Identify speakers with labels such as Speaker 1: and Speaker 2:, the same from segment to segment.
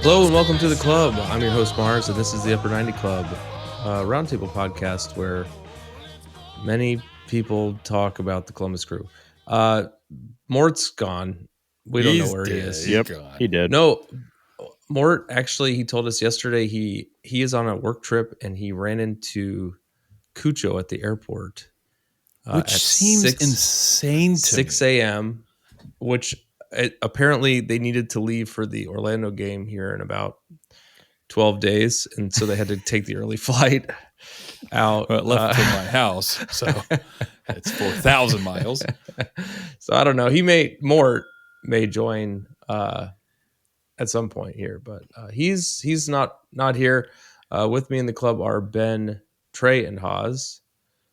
Speaker 1: Hello and welcome to the club. I'm your host Mars, and this is the Upper 90 Club, a roundtable podcast where many people talk about the Columbus Crew. Mort's gone. We don't know where he is.
Speaker 2: Yep, he did.
Speaker 1: No, Mort actually, he told us yesterday he is on a work trip and he ran into Cucho at the airport,
Speaker 3: which seems insane to
Speaker 1: 6
Speaker 3: me.
Speaker 1: a.m. Which apparently they needed to leave for the Orlando game here in about 12 days, and so they had to take the early flight out.
Speaker 3: Well, it left from my house, so it's 4,000 miles.
Speaker 1: So I don't know. Mort may join at some point here, but he's not here. With me in the club are Ben, Trey, and Haas.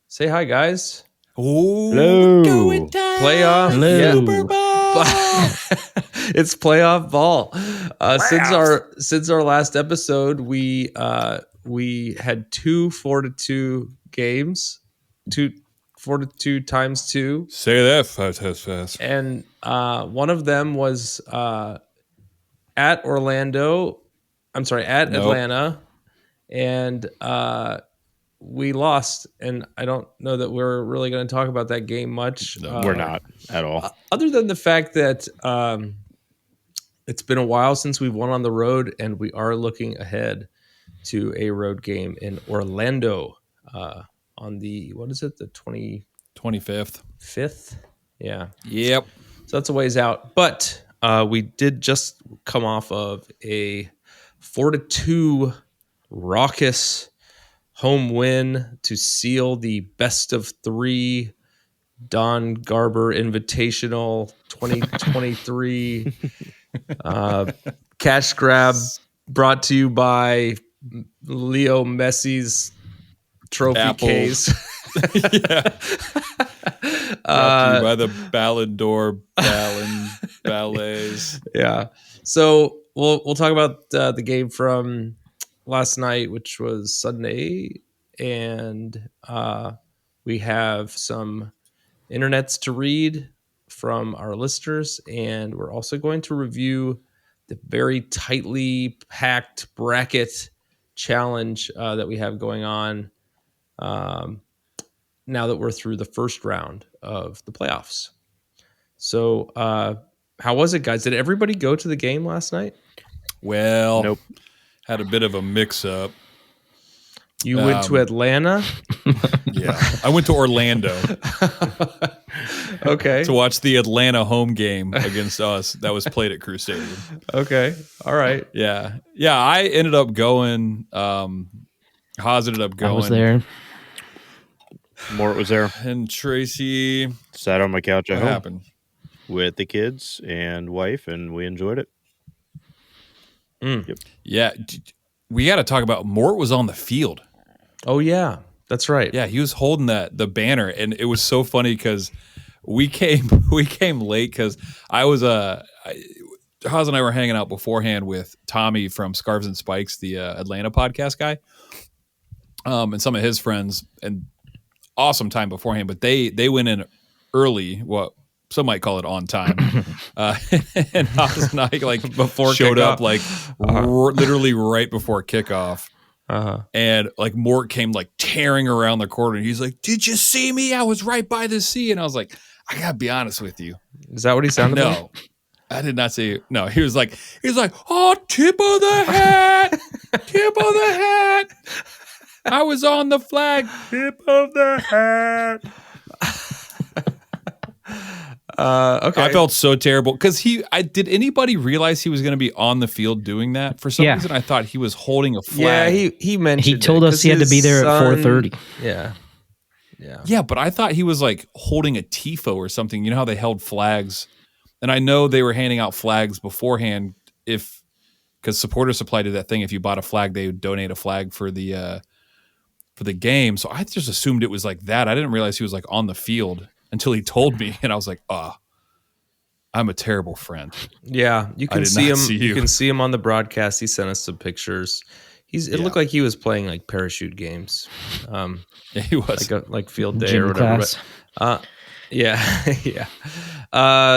Speaker 1: Say hi, guys.
Speaker 3: Oh,
Speaker 2: hello.
Speaker 3: Going down.
Speaker 1: Playoff.
Speaker 2: Hello.
Speaker 3: Super Bowl.
Speaker 1: It's playoff ball. Since our last episode, we had 2 4-2 games, 4-2 times 2.
Speaker 3: Say that fast.
Speaker 1: And one of them was at Orlando. I'm sorry, at Atlanta, and we lost. And I don't know that we're really going to talk about that game much.
Speaker 2: No, we're not at all.
Speaker 1: Other than the fact that it's been a while since we've won on the road, and we are looking ahead to a road game in Orlando on the, what is it, the
Speaker 3: 25th.
Speaker 1: 5th? Yeah.
Speaker 3: Yep.
Speaker 1: So that's a ways out. But we did just come off of a 4-2 raucous home win to seal the best of 3 Don Garber Invitational 2023 cash grab, brought to you by Leo Messi's trophy
Speaker 3: Apples.
Speaker 1: case.
Speaker 3: Yeah. Brought to you by the Ballon d'Or ballets.
Speaker 1: Yeah. So we'll talk about the game from last night, which was Sunday, and we have some internets to read from our listeners, and we're also going to review the very tightly packed bracket challenge that we have going on now that we're through the first round of the playoffs. So how was it, guys? Did everybody go to the game last night?
Speaker 3: Well,
Speaker 2: Nope.
Speaker 3: Had a bit of a mix-up.
Speaker 1: You went to Atlanta?
Speaker 3: Yeah, I went to Orlando
Speaker 1: Okay.
Speaker 3: to watch the Atlanta home game against us that was played at Crew Stadium.
Speaker 1: Okay. All right.
Speaker 3: Yeah. I ended up going. Haas ended up going.
Speaker 4: I was there.
Speaker 2: Mort was there.
Speaker 3: And Tracy.
Speaker 2: Sat on my couch at
Speaker 3: What
Speaker 2: home
Speaker 3: happened?
Speaker 2: with the kids and wife, and we enjoyed it.
Speaker 1: Mm.
Speaker 3: Yeah, we got to talk about Mort was on the field.
Speaker 1: Oh yeah, that's right.
Speaker 3: Yeah, he was holding the banner, and it was so funny because we came late because I was Haas and I were hanging out beforehand with Tommy from Scarves and Spikes, the Atlanta podcast guy, and some of his friends, and awesome time beforehand. But they went in early. What some might call it on time. And Haas and I
Speaker 1: Before
Speaker 3: showed
Speaker 1: kickoff.
Speaker 3: up literally right before kickoff. And Mort came tearing around the corner. And he's like, "Did you see me? I was right by the sea." And I was like, "I gotta be honest with you."
Speaker 1: Is that what he sounded like?
Speaker 3: No, I did not say. No, he was like, "Oh, tip of the hat, tip of the hat. I was on the flag, tip of the hat."
Speaker 1: Okay.
Speaker 3: I felt so terrible because did anybody realize he was going to be on the field doing that? For some
Speaker 4: Yeah.
Speaker 3: reason, I thought he was holding a flag.
Speaker 1: Yeah, he mentioned.
Speaker 4: He told
Speaker 1: it,
Speaker 4: us
Speaker 1: 'cause
Speaker 4: he had to be
Speaker 1: his
Speaker 4: there at
Speaker 1: son-
Speaker 4: 4:30.
Speaker 1: Yeah.
Speaker 3: Yeah, but I thought he was holding a tifo or something. You know how they held flags, and I know they were handing out flags beforehand because Supporter Supply did that thing. If you bought a flag, they would donate a flag for the game. So I just assumed it was like that. I didn't realize he was on the field until he told me, and I was like, I'm a terrible friend.
Speaker 1: Yeah, you
Speaker 3: I
Speaker 1: can
Speaker 3: did
Speaker 1: see
Speaker 3: not
Speaker 1: him.
Speaker 3: see
Speaker 1: You
Speaker 3: you.
Speaker 1: can see him on the broadcast. He sent us some pictures. It looked like he was playing parachute games.
Speaker 3: Yeah, he was.
Speaker 1: like field day
Speaker 4: Gym
Speaker 1: or whatever.
Speaker 4: class.
Speaker 1: But, yeah, yeah.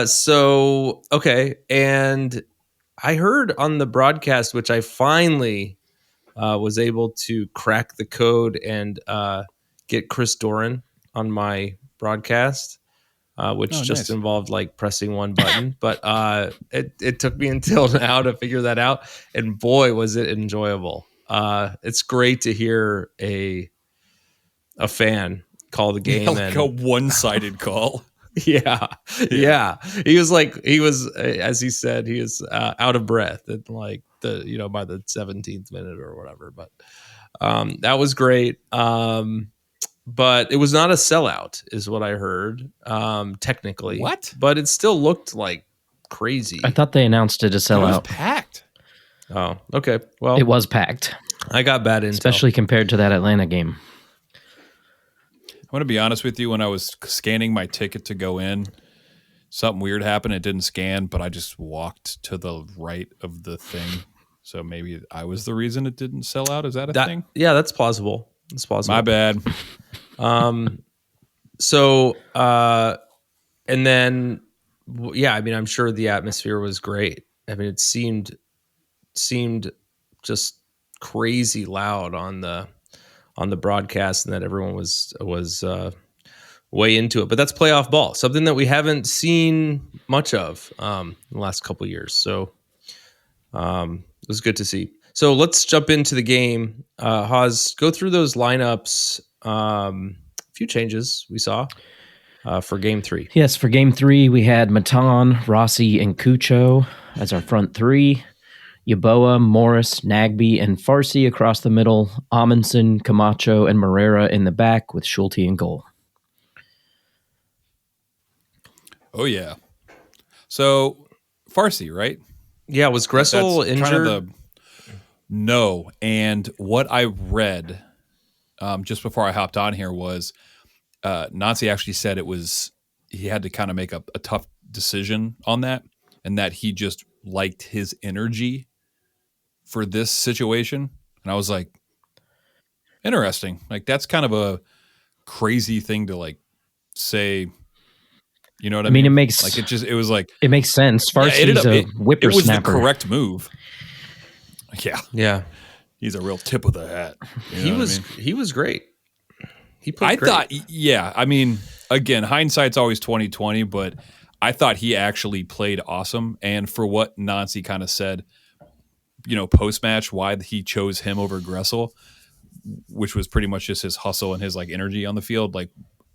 Speaker 1: So okay, and I heard on the broadcast, which I finally was able to crack the code and get Chris Doran on my broadcast, which just
Speaker 3: nice.
Speaker 1: involved like pressing one button. But it took me until now to figure that out. And boy, was it enjoyable. It's great to hear a fan call the game.
Speaker 3: Like
Speaker 1: and
Speaker 3: a one-sided call.
Speaker 1: Yeah. He was as he said, he was out of breath at like by the 17th minute or whatever. But that was great. But it was not a sellout, is what I heard. Technically,
Speaker 3: What?
Speaker 1: But it still looked like crazy.
Speaker 4: I thought they announced it a
Speaker 3: It was
Speaker 4: sellout.
Speaker 3: packed.
Speaker 1: Oh, okay. Well,
Speaker 4: It was packed,
Speaker 1: I got bad intel.
Speaker 4: especially compared to that Atlanta game.
Speaker 3: I want to be honest with you. When I was scanning my ticket to go in, something weird happened. It didn't scan, but I just walked to the right of the thing. So maybe I was the reason it didn't sell out. Is that a thing?
Speaker 1: Yeah, that's plausible. It's plausible.
Speaker 3: My bad.
Speaker 1: So, and then, yeah, I mean, I'm sure the atmosphere was great. I mean, it seemed just crazy loud on the broadcast, and that everyone was way into it. But that's playoff ball, something that we haven't seen much of in the last couple of years. So it was good to see. So let's jump into the game. Haz, go through those lineups. A few changes we saw for game 3.
Speaker 4: Yes, for game 3, we had Matan, Rossi, and Cucho as our front three. Yeboah, Morris, Nagbe, and Farsi across the middle. Amundsen, Camacho, and Morera in the back with Schulte in goal.
Speaker 3: Oh, yeah. So, Farsi, right?
Speaker 1: Yeah, was Gressel
Speaker 3: That's
Speaker 1: injured?
Speaker 3: kind of no. And what I read just before I hopped on here was Nancy actually said he had to kind of make a tough decision on that, and that he just liked his energy for this situation. And I was like, interesting. Like, that's kind of a crazy thing to like say. You know what I mean?
Speaker 4: It makes
Speaker 3: like it was like
Speaker 4: it makes sense. Farsi's
Speaker 3: it
Speaker 4: a
Speaker 3: was the
Speaker 4: whippersnapper.
Speaker 3: correct move. Yeah,
Speaker 1: Yeah,
Speaker 3: he's a real tip of the hat. You know what I mean?
Speaker 1: He was great. He played great.
Speaker 3: thought, yeah. I mean, again, hindsight's always 20/20, but I thought he actually played awesome. And for what Nancy kind of said, post match, why he chose him over Gressel, which was pretty much just his hustle and his like energy on the field, like.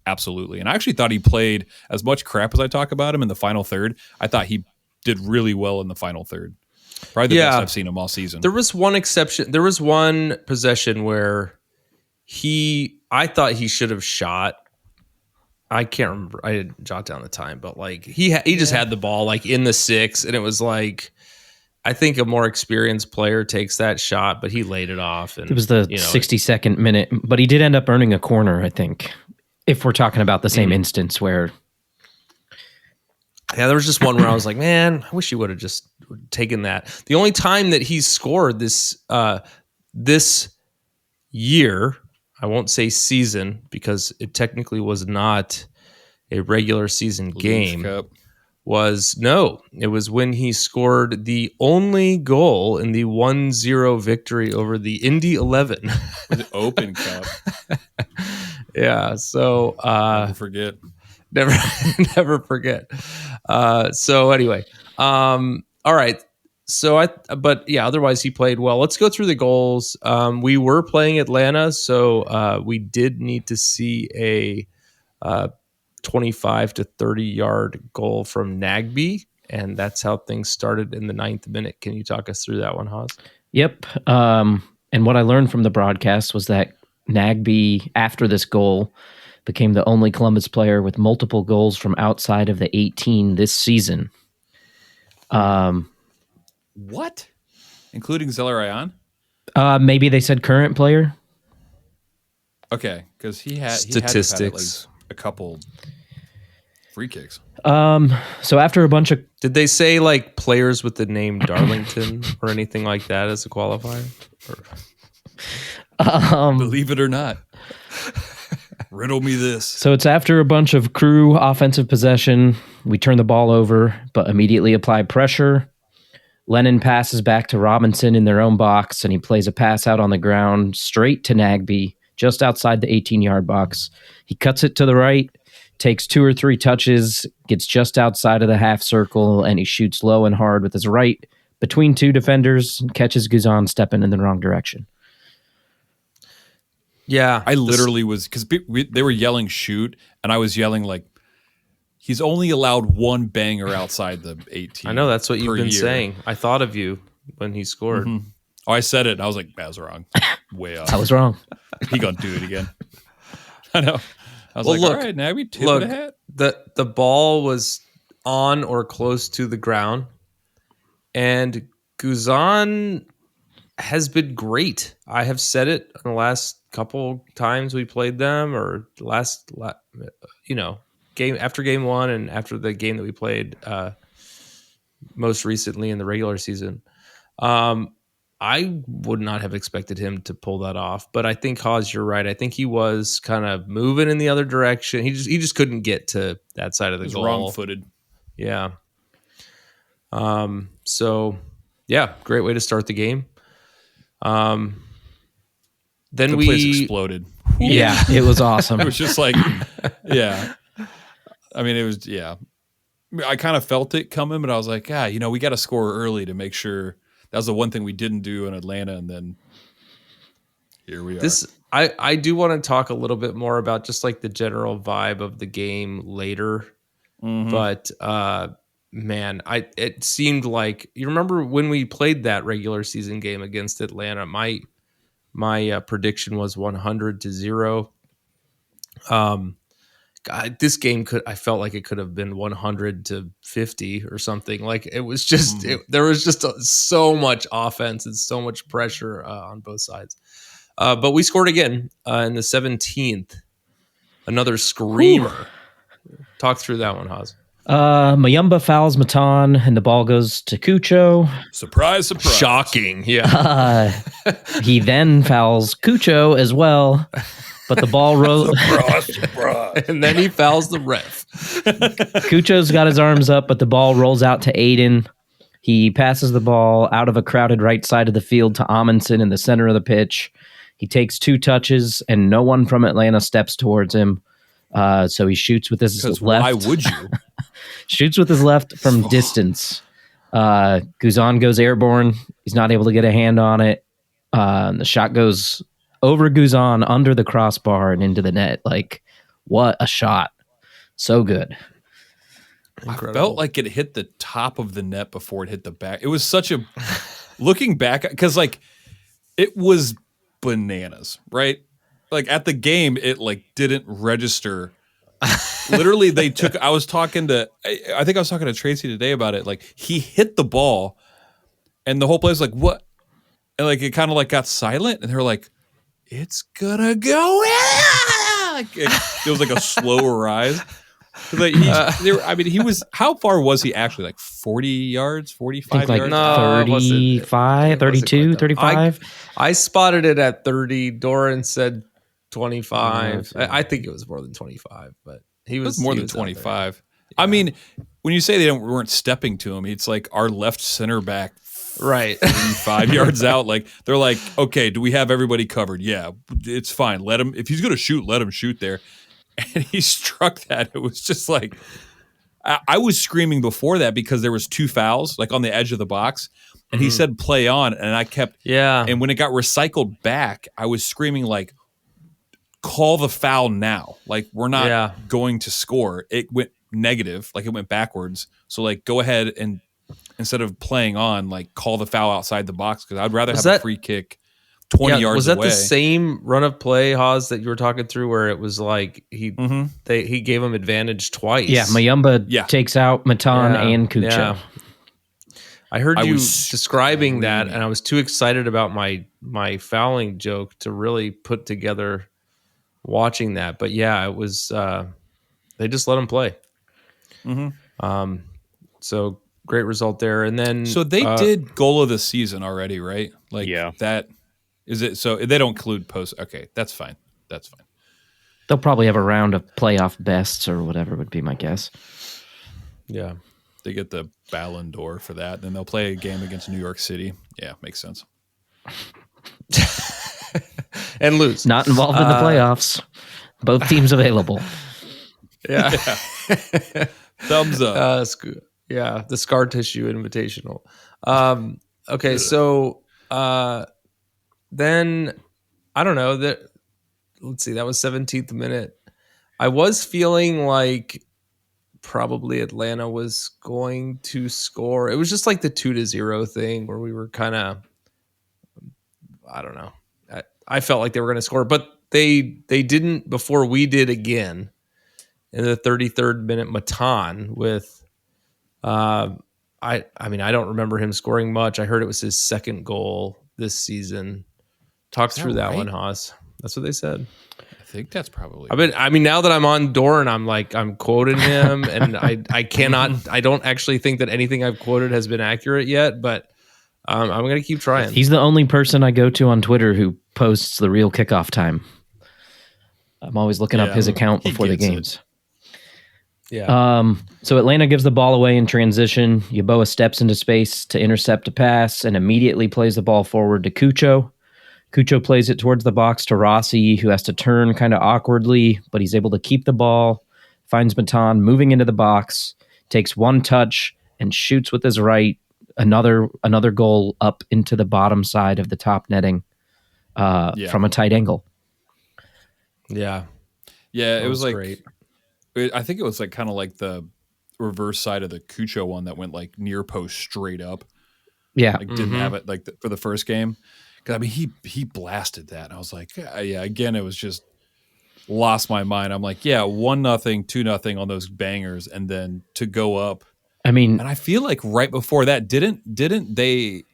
Speaker 3: Absolutely. And I actually thought he played, as much crap as I talk about him in the final third, I thought he did really well in the final third. Probably the best I've seen him all season.
Speaker 1: There was one exception. There was one possession where I thought he should have shot. I can't remember. I didn't jot down the time, but like he just had the ball like in the 6, and it was like, I think a more experienced player takes that shot, but he laid it off. And
Speaker 4: It was the 62nd minute, but he did end up earning a corner, I think. If we're talking about the same instance where...
Speaker 1: Yeah, there was just one where I was like, man, I wish he would have just taken that. The only time that he's scored this year, I won't say season, because it technically was not a regular season game, it was when he scored the only goal in the 1-0 victory over the Indy 11.
Speaker 3: The Open Cup.
Speaker 1: Yeah, so
Speaker 3: Never forget.
Speaker 1: Never forget. So anyway, all right. So but yeah, otherwise he played well. Let's go through the goals. We were playing Atlanta, so we did need to see a 25 to 30 yard goal from Nagbe, and that's how things started in the 9th minute. Can you talk us through that one, Haas?
Speaker 4: Yep. And what I learned from the broadcast was that Nagbe, after this goal, became the only Columbus player with multiple goals from outside of the 18 this season.
Speaker 3: What? Including Zelarayan?
Speaker 4: Maybe they said current player.
Speaker 3: Okay, because he had
Speaker 1: statistics,
Speaker 3: a couple free kicks.
Speaker 4: So after a bunch of...
Speaker 1: Did they say like players with the name Darlington or anything like that as a qualifier?
Speaker 3: Believe it or not. Riddle me this.
Speaker 4: So it's after a bunch of Crew offensive possession. We turn the ball over, but immediately apply pressure. Lennon passes back to Robinson in their own box, and he plays a pass out on the ground straight to Nagby, just outside the 18-yard box. He cuts it to the right, takes 2 or 3 touches, gets just outside of the half circle, and he shoots low and hard with his right between 2 defenders and catches Guzan stepping in the wrong direction.
Speaker 1: Yeah.
Speaker 3: I literally was, because they were yelling shoot, and I was yelling like, he's only allowed one banger outside the 18.
Speaker 1: I know that's what you've been
Speaker 3: year.
Speaker 1: saying. I thought of you when he scored.
Speaker 3: Mm-hmm. Oh, I said it, and I was like, that was wrong. Way off.
Speaker 4: I was wrong.
Speaker 3: He gonna do it again. I know. I was like,
Speaker 1: look,
Speaker 3: all right, now we tip
Speaker 1: look,
Speaker 3: it ahead.
Speaker 1: The ball was on or close to the ground, and Guzan has been great. I have said it in the last couple times we played them, or game after game 1 and after the game that we played most recently in the regular season. I would not have expected him to pull that off, but I think Haas, you're right. I think he was kind of moving in the other direction. He just couldn't get to that side of the goal.
Speaker 3: Wrong-footed.
Speaker 1: Yeah. So yeah, great way to start the game. Then
Speaker 3: The place exploded.
Speaker 4: Yeah, it was awesome.
Speaker 3: It was just like, yeah. I mean, it was, yeah. I kind of felt it coming, but I was like, we got to score early to make sure. That was the one thing we didn't do in Atlanta, and then here we are.
Speaker 1: I do want to talk a little bit more about just like the general vibe of the game later. Mm-hmm. But man, it seemed like, you remember when we played that regular season game against Atlanta, my prediction was 100-0. God, this game I felt like it could have been 100-50 or something. Like, it was just, there was just so much offense and so much pressure on both sides. But we scored again in the 17th. Another screamer. Talk through that one, Haas.
Speaker 4: Mayumba fouls Matan, and the ball goes to Cucho.
Speaker 3: Surprise, surprise.
Speaker 1: Shocking, yeah.
Speaker 4: He then fouls Cucho as well, but the ball rolls.
Speaker 2: Surprise.
Speaker 1: And then he fouls the ref.
Speaker 4: Cucho's got his arms up, but the ball rolls out to Aiden. He passes the ball out of a crowded right side of the field to Amundsen in the center of the pitch. He takes 2 touches, and no one from Atlanta steps towards him. So he shoots with his left.
Speaker 3: Why would you?
Speaker 4: Shoots with his left from distance. Guzan goes airborne. He's not able to get a hand on it. The shot goes over Guzan, under the crossbar, and into the net. Like, what a shot. So good.
Speaker 1: Incredible.
Speaker 3: I felt like it hit the top of the net before it hit the back. It was such a, looking back, because like, it was bananas, right? Like, at the game, it like didn't register. Literally, I think I was talking to Tracy today about it. Like, he hit the ball, and the whole place was like, what? And like, it kind of like got silent, and they were like, it's gonna go in. Like, it was like a slow rise. Like, he was, how far was he actually? Like 40 yards, 45
Speaker 4: like
Speaker 3: yards?
Speaker 1: No,
Speaker 4: 35, 32, 35.
Speaker 1: I spotted it at 30. Doran said 25. I think it was more than 25, but he was
Speaker 3: more than 25. Yeah. I mean, when you say they weren't stepping to him, it's like our left center back,
Speaker 1: right,
Speaker 3: 5 yards out. Like, they're like, okay, do we have everybody covered? Yeah, it's fine. Let him, if he's going to shoot, let him shoot there. And he struck that. It was just like, I was screaming before that because there was 2 fouls, like on the edge of the box. And he said, play on. And I kept, and when it got recycled back, I was screaming like, call the foul now. Like, we're not going to score. It went negative, like it went backwards. So like, go ahead and instead of playing on, like, call the foul outside the box, because I'd rather have a free kick 20 yards away.
Speaker 1: Was that the same run of play, Haas, that you were talking through, where it was like he gave him advantage twice?
Speaker 4: Yeah, Mayumba takes out Matan and Cucho.
Speaker 1: Yeah. I heard you describing that, and I was too excited about my fouling joke to really put together watching that. But yeah, it was they just let him play. So great result there. And then
Speaker 3: so they did goal of the season already, right? Like, that is it. So they don't include post. Okay, that's fine. That's fine.
Speaker 4: They'll probably have a round of playoff bests or whatever would be my guess.
Speaker 1: Yeah.
Speaker 3: They get the Ballon d'Or for that. Then they'll play a game against New York City. Yeah, makes sense.
Speaker 1: And lose.
Speaker 4: Not involved in the playoffs. Both teams available.
Speaker 1: Yeah.
Speaker 3: Thumbs up.
Speaker 1: Yeah, the scar tissue invitational. Okay, so then I don't know that. Let's see, that was 17th minute. I was feeling like probably Atlanta was going to score. It was just like the 2-0 thing where we were kind of, I don't know. I felt like they were going to score, but they didn't before we did again in the 33rd minute. Matan with, I mean, I don't remember him scoring much. I heard it was his second goal this season. Talk through that one, Haas. That's what they said.
Speaker 3: I think that's probably.
Speaker 1: I mean, now that I'm on Dorn, I'm quoting him, and I cannot. I don't actually think that anything I've quoted has been accurate yet, but I'm going to keep trying.
Speaker 4: He's the only person I go to on Twitter who posts the real kickoff time. I'm always looking up his account before the games.
Speaker 1: Yeah.
Speaker 4: So Atlanta gives the ball away in transition. Yeboah steps into space to intercept a pass and immediately plays the ball forward to Cucho. Cucho plays it towards the box to Rossi, who has to turn kind of awkwardly, but he's able to keep the ball, finds Matan moving into the box, takes one touch, and shoots with his right. Another goal up into the bottom side of the top netting from a tight angle.
Speaker 1: Yeah.
Speaker 3: Yeah, it was like
Speaker 1: great.
Speaker 3: I think it was like kind of like the reverse side of the Cucho one that went like near post straight up.
Speaker 4: Yeah.
Speaker 3: Like didn't have it like for the first game. Cause I mean, he blasted that. And I was like, yeah, again, it was just lost my mind. I'm like, yeah, 1-0, 2-0 on those bangers. And then to go up.
Speaker 4: I mean,
Speaker 3: and I feel like right before that, didn't they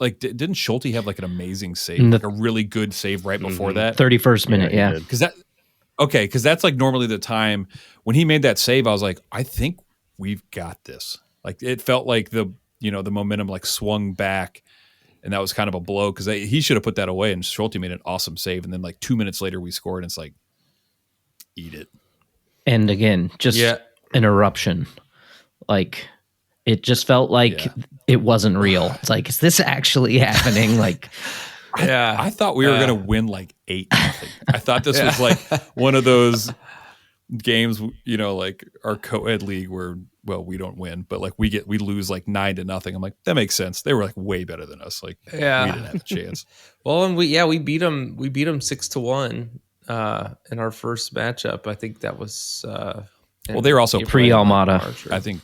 Speaker 3: like, didn't Schulte have like an amazing save, like a really good save right before that?
Speaker 4: 31st minute. Yeah.
Speaker 3: Cause that's like normally the time when he made that save, I was like, I think we've got this. Like it felt like the momentum like swung back. And that was kind of a blow because he should have put that away. And Schulte made an awesome save. And then like 2 minutes later, we scored. And it's like, eat it.
Speaker 4: And again, just an eruption. Like it just felt like it wasn't real. It's like, is this actually happening? Like,
Speaker 3: I thought we were going to win like 8-0. I thought this was like one of those games, like our co-ed league where, well, we don't win, but like we lose like 9-0. I'm like, that makes sense. They were like way better than us. Like we didn't have a chance.
Speaker 1: Well, and we beat them 6-1 in our first matchup. I think that was
Speaker 3: well, they were also
Speaker 4: pre-Almada.
Speaker 3: I think.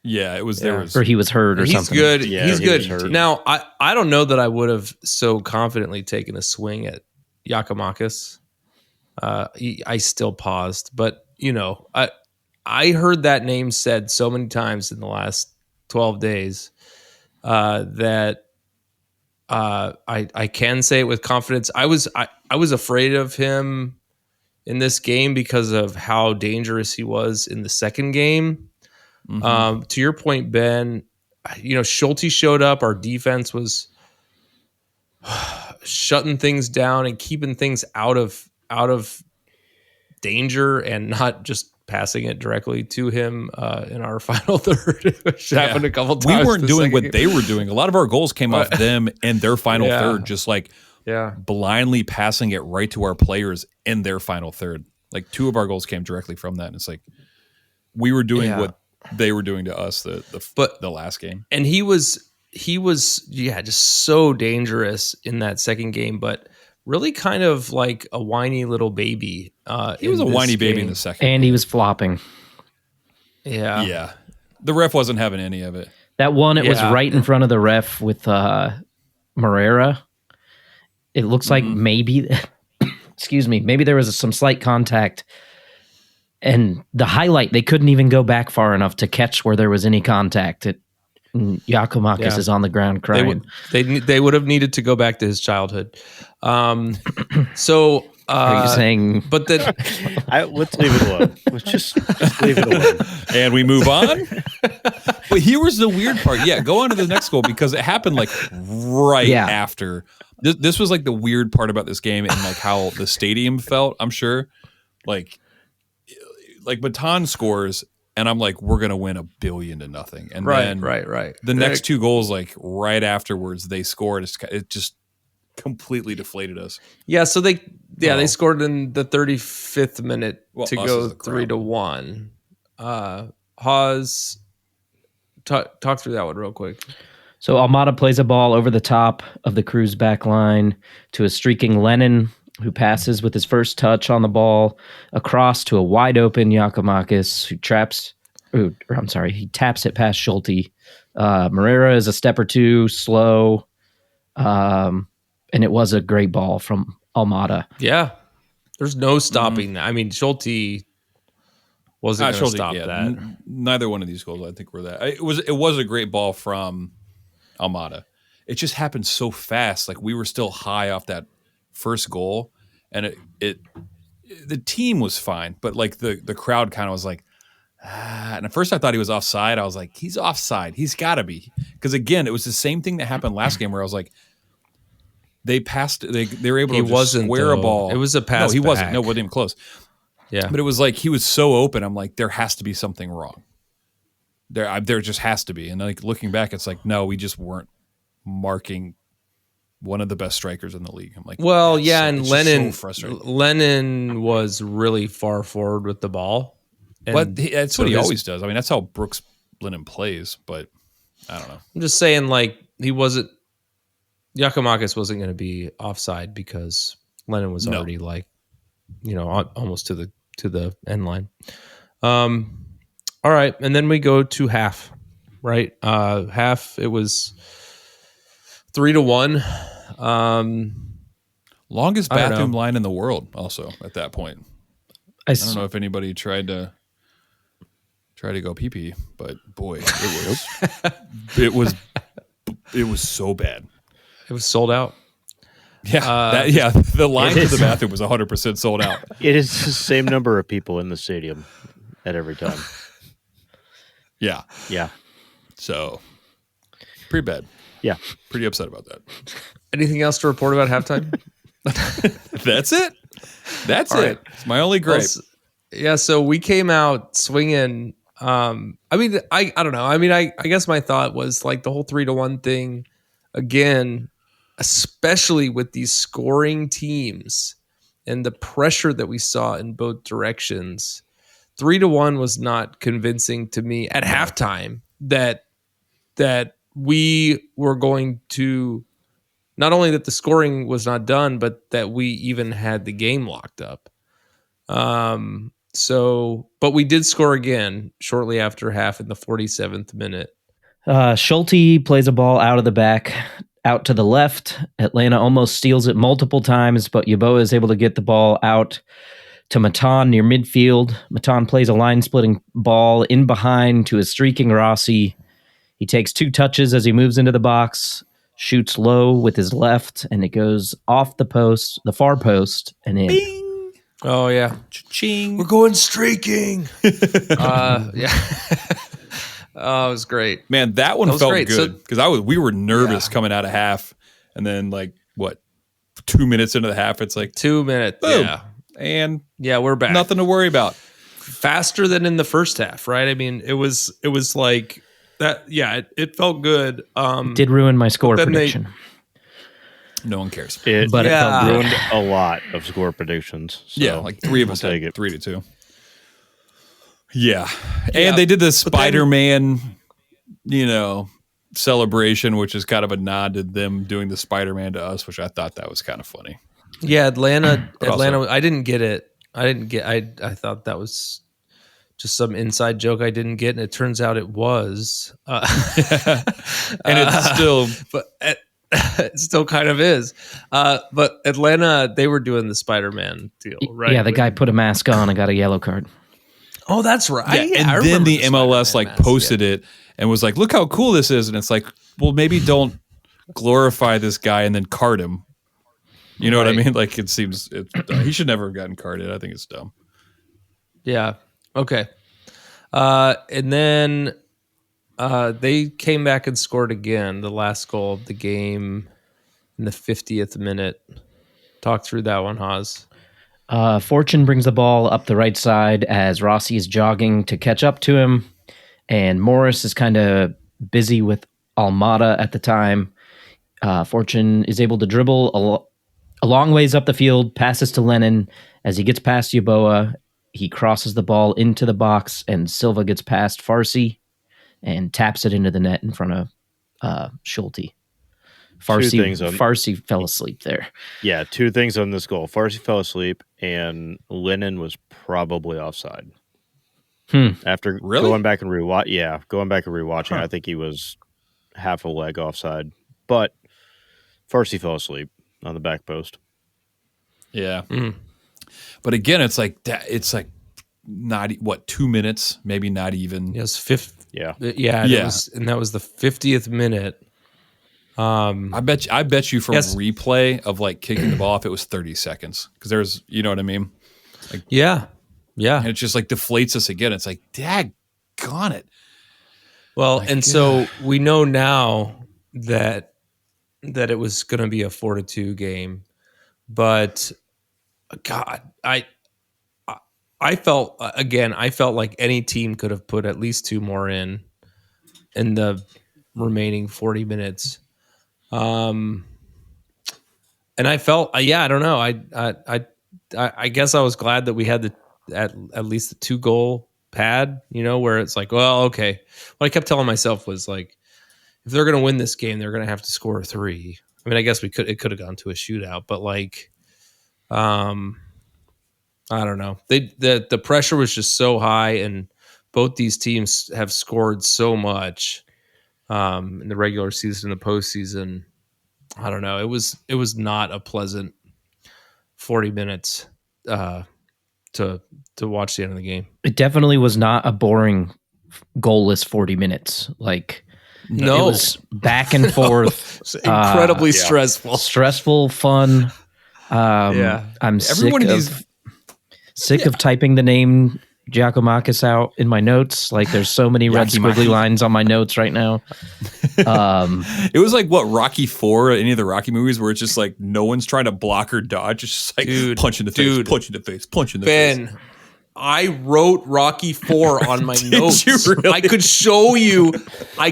Speaker 3: Yeah, it was there was
Speaker 4: or he was hurt or something.
Speaker 1: He's good.
Speaker 2: Yeah,
Speaker 1: he's good.
Speaker 2: Hurt.
Speaker 1: Now, I don't know that I would have so confidently taken a swing at Giakoumakis. I still paused, but I heard that name said so many times in the last 12 days that I can say it with confidence. I was afraid of him in this game because of how dangerous he was in the second game. Mm-hmm. To your point, Ben, Schulte showed up. Our defense was shutting things down and keeping things out of danger and not just passing it directly to him in our final third, which happened a couple times.
Speaker 3: We weren't doing what they were doing. A lot of our goals came off them and their final third, just like blindly passing it right to our players in their final third. Like 2 of our goals came directly from that. And it's like we were doing what they were doing to us the last game.
Speaker 1: And he was just so dangerous in that second game, but really kind of like a whiny little baby.
Speaker 3: He was a whiny baby in the second
Speaker 4: and
Speaker 3: game.
Speaker 4: He was flopping.
Speaker 1: Yeah.
Speaker 3: Yeah. The ref wasn't having any of it.
Speaker 4: That one, it was right in front of the ref with Morera. It looks like maybe, excuse me, maybe there was some slight contact. And the highlight, they couldn't even go back far enough to catch where there was any contact. Giakoumakis is on the ground crying.
Speaker 1: They would have needed to go back to his childhood. So
Speaker 4: are you saying?
Speaker 1: But then
Speaker 2: let's leave it alone. Let's just leave it alone,
Speaker 3: and we move on. But here was the weird part. Yeah, go on to the next goal because it happened like right after. This was like the weird part about this game and like how the stadium felt. I'm sure, like Matan scores and I'm like, we're gonna win 1-0 and
Speaker 1: Right.
Speaker 3: then the next 2 goals, like right afterwards, they scored. It just completely deflated us.
Speaker 1: Yeah, so they
Speaker 3: Oh.
Speaker 1: scored in the 35th minute
Speaker 3: Well,
Speaker 1: to
Speaker 3: us
Speaker 1: go
Speaker 3: as the crowd.
Speaker 1: 3-1. Hawes, talk through that one real quick.
Speaker 4: So Almada plays a ball over the top of the Crew's back line to a streaking Lennon, who passes with his first touch on the ball across to a wide open Yakimakis, he taps it past Schulte. Moreira is a step or two slow, and it was a great ball from Almada.
Speaker 1: Yeah, there's no stopping that. I mean, Schulte wasn't going to stop that.
Speaker 3: Neither one of these goals, I think, were that. It was a great ball from Almada. It just happened so fast. Like, we were still high off that first goal, and the team was fine, but like the crowd kind of was like, and at first I thought he was offside. I was like, he's offside. He's got to be, because again, it was the same thing that happened last game where I was like, they passed. They were able to just square a ball.
Speaker 1: It was a pass.
Speaker 3: No, he
Speaker 1: back.
Speaker 3: wasn't. No, it wasn't even close.
Speaker 1: Yeah,
Speaker 3: but it was like he was so open. I'm like, there has to be something wrong. There just has to be. And like looking back, it's like, no, we just weren't marking one of the best strikers in the league. I'm like,
Speaker 1: well, yeah, and
Speaker 3: so
Speaker 1: Lennon was really far forward with the ball.
Speaker 3: But that's what he always does. I mean, that's how Brooks Lennon plays. But I don't know.
Speaker 1: I'm just saying, like, Yakimakis wasn't going to be offside because Lennon was already like, almost to the end line. All right, and then we go to half. Right, half. It was 3-1.
Speaker 3: Longest bathroom line in the world. Also, at that point, I don't know if anybody tried to go pee pee, but boy, it was so bad.
Speaker 1: It was sold out.
Speaker 3: Yeah, the line to the bathroom was 100% sold out.
Speaker 2: It is the same number of people in the stadium at every time.
Speaker 3: Yeah.
Speaker 2: So,
Speaker 3: pretty bad.
Speaker 2: Yeah,
Speaker 3: pretty upset about that.
Speaker 1: Anything else to report about halftime?
Speaker 3: That's it. That's it. It's my only gripe.
Speaker 1: Yeah, so we came out swinging. I mean, I don't know. I mean, I guess my thought was like the whole 3-1 thing again, especially with these scoring teams and the pressure that we saw in both directions. 3-1 was not convincing to me at halftime that we were going to, not only that the scoring was not done, but that we even had the game locked up. But we did score again shortly after half in the 47th minute.
Speaker 4: Schulte plays a ball out of the back, out to the left. Atlanta almost steals it multiple times, but Yeboah is able to get the ball out to Matan near midfield. Matan plays a line-splitting ball in behind to a streaking Rossi. He takes 2 touches as he moves into the box, shoots low with his left, and it goes off the far post, and in.
Speaker 3: Bing!
Speaker 1: Oh, yeah.
Speaker 3: Cha-ching.
Speaker 1: We're going streaking. Yeah. Oh, it was great.
Speaker 3: Man, that one felt
Speaker 1: great.
Speaker 3: good because we were nervous coming out of half, and then like 2 minutes into the half, it's like
Speaker 1: 2 minutes.
Speaker 3: Boom.
Speaker 1: Yeah.
Speaker 3: And
Speaker 1: we're back.
Speaker 3: Nothing to worry about.
Speaker 1: Faster than in the first half, right? I mean, it was like that. Yeah, it felt good.
Speaker 4: It did ruin my score prediction.
Speaker 3: No one cares.
Speaker 2: It felt ruined a lot of score predictions. So
Speaker 3: yeah, like 3 of us
Speaker 2: take
Speaker 3: had
Speaker 2: it
Speaker 3: 3-2. Yeah. And they did the Spiderman, celebration, which is kind of a nod to them doing the Spiderman to us, which I thought that was kind of funny.
Speaker 1: Yeah, Atlanta.
Speaker 3: Also,
Speaker 1: I didn't get it. I thought that was just some inside joke I didn't get, and it turns out it was.
Speaker 3: And it's still,
Speaker 1: but it still kind of is. But Atlanta, they were doing the Spider-Man deal, right?
Speaker 4: Yeah, the guy put a mask on and got a yellow card.
Speaker 1: Oh, that's right.
Speaker 3: Yeah, and then the MLS posted it and was like, "Look how cool this is," and it's like, well, maybe don't glorify this guy and then card him. You know what I mean? Like, it seems he should never have gotten carded. I think it's dumb.
Speaker 1: Yeah. Okay. And then they came back and scored again, the last goal of the game in the 50th minute. Talk through that one, Haas.
Speaker 4: Fortune brings the ball up the right side as Rossi is jogging to catch up to him, and Morris is kind of busy with Almada at the time. Fortune is able to dribble a long ways up the field, passes to Lennon. As he gets past Yeboah, he crosses the ball into the box, and Silva gets past Farsi and taps it into the net in front of Schulte. Farsi fell asleep there.
Speaker 2: Yeah, two things on this goal. Farsi fell asleep, and Lennon was probably offside. After
Speaker 3: Really?
Speaker 2: going back and rewatching, I think he was half a leg offside. But Farsi fell asleep on the back post.
Speaker 3: Yeah. But again, it's like not 2 minutes, maybe not even.
Speaker 1: Yes, fifth.
Speaker 2: Yeah.
Speaker 1: Yeah. That was the 50th minute.
Speaker 3: I bet you from replay of like kicking the ball off, it was 30 seconds because there's, you know what I mean? Like,
Speaker 1: yeah.
Speaker 3: And it just like deflates us again. It's like, daggone it.
Speaker 1: Well, and so we know now that it was going to be a 4-2 game, but God, I felt like any team could have put at least two more in the remaining 40 minutes. And I felt, I don't know. I guess I was glad that we had at least the 2-goal pad, where it's like, well, okay. What I kept telling myself was like, if they're going to win this game, they're going to have to score 3. I mean, I guess it could have gone to a shootout, but like, I don't know. The pressure was just so high, and both these teams have scored so much in the regular season and the postseason. I don't know. It was not a pleasant 40 minutes to watch the end of the game.
Speaker 4: It definitely was not a boring, goalless 40 minutes. Like,
Speaker 1: no,
Speaker 4: it was back and forth.
Speaker 1: It's incredibly stressful,
Speaker 4: fun. I'm sick of typing the name Giacomakis out in my notes. Like, there's so many red squiggly lines on my notes right now.
Speaker 3: It was like what, Rocky 4 or any of the Rocky movies where it's just like no one's trying to block or dodge. It's just like punch in the face, punch in the face, punch in the face.
Speaker 1: Ben, I wrote Rocky 4 on my notes.
Speaker 3: You really?
Speaker 1: I could show you. I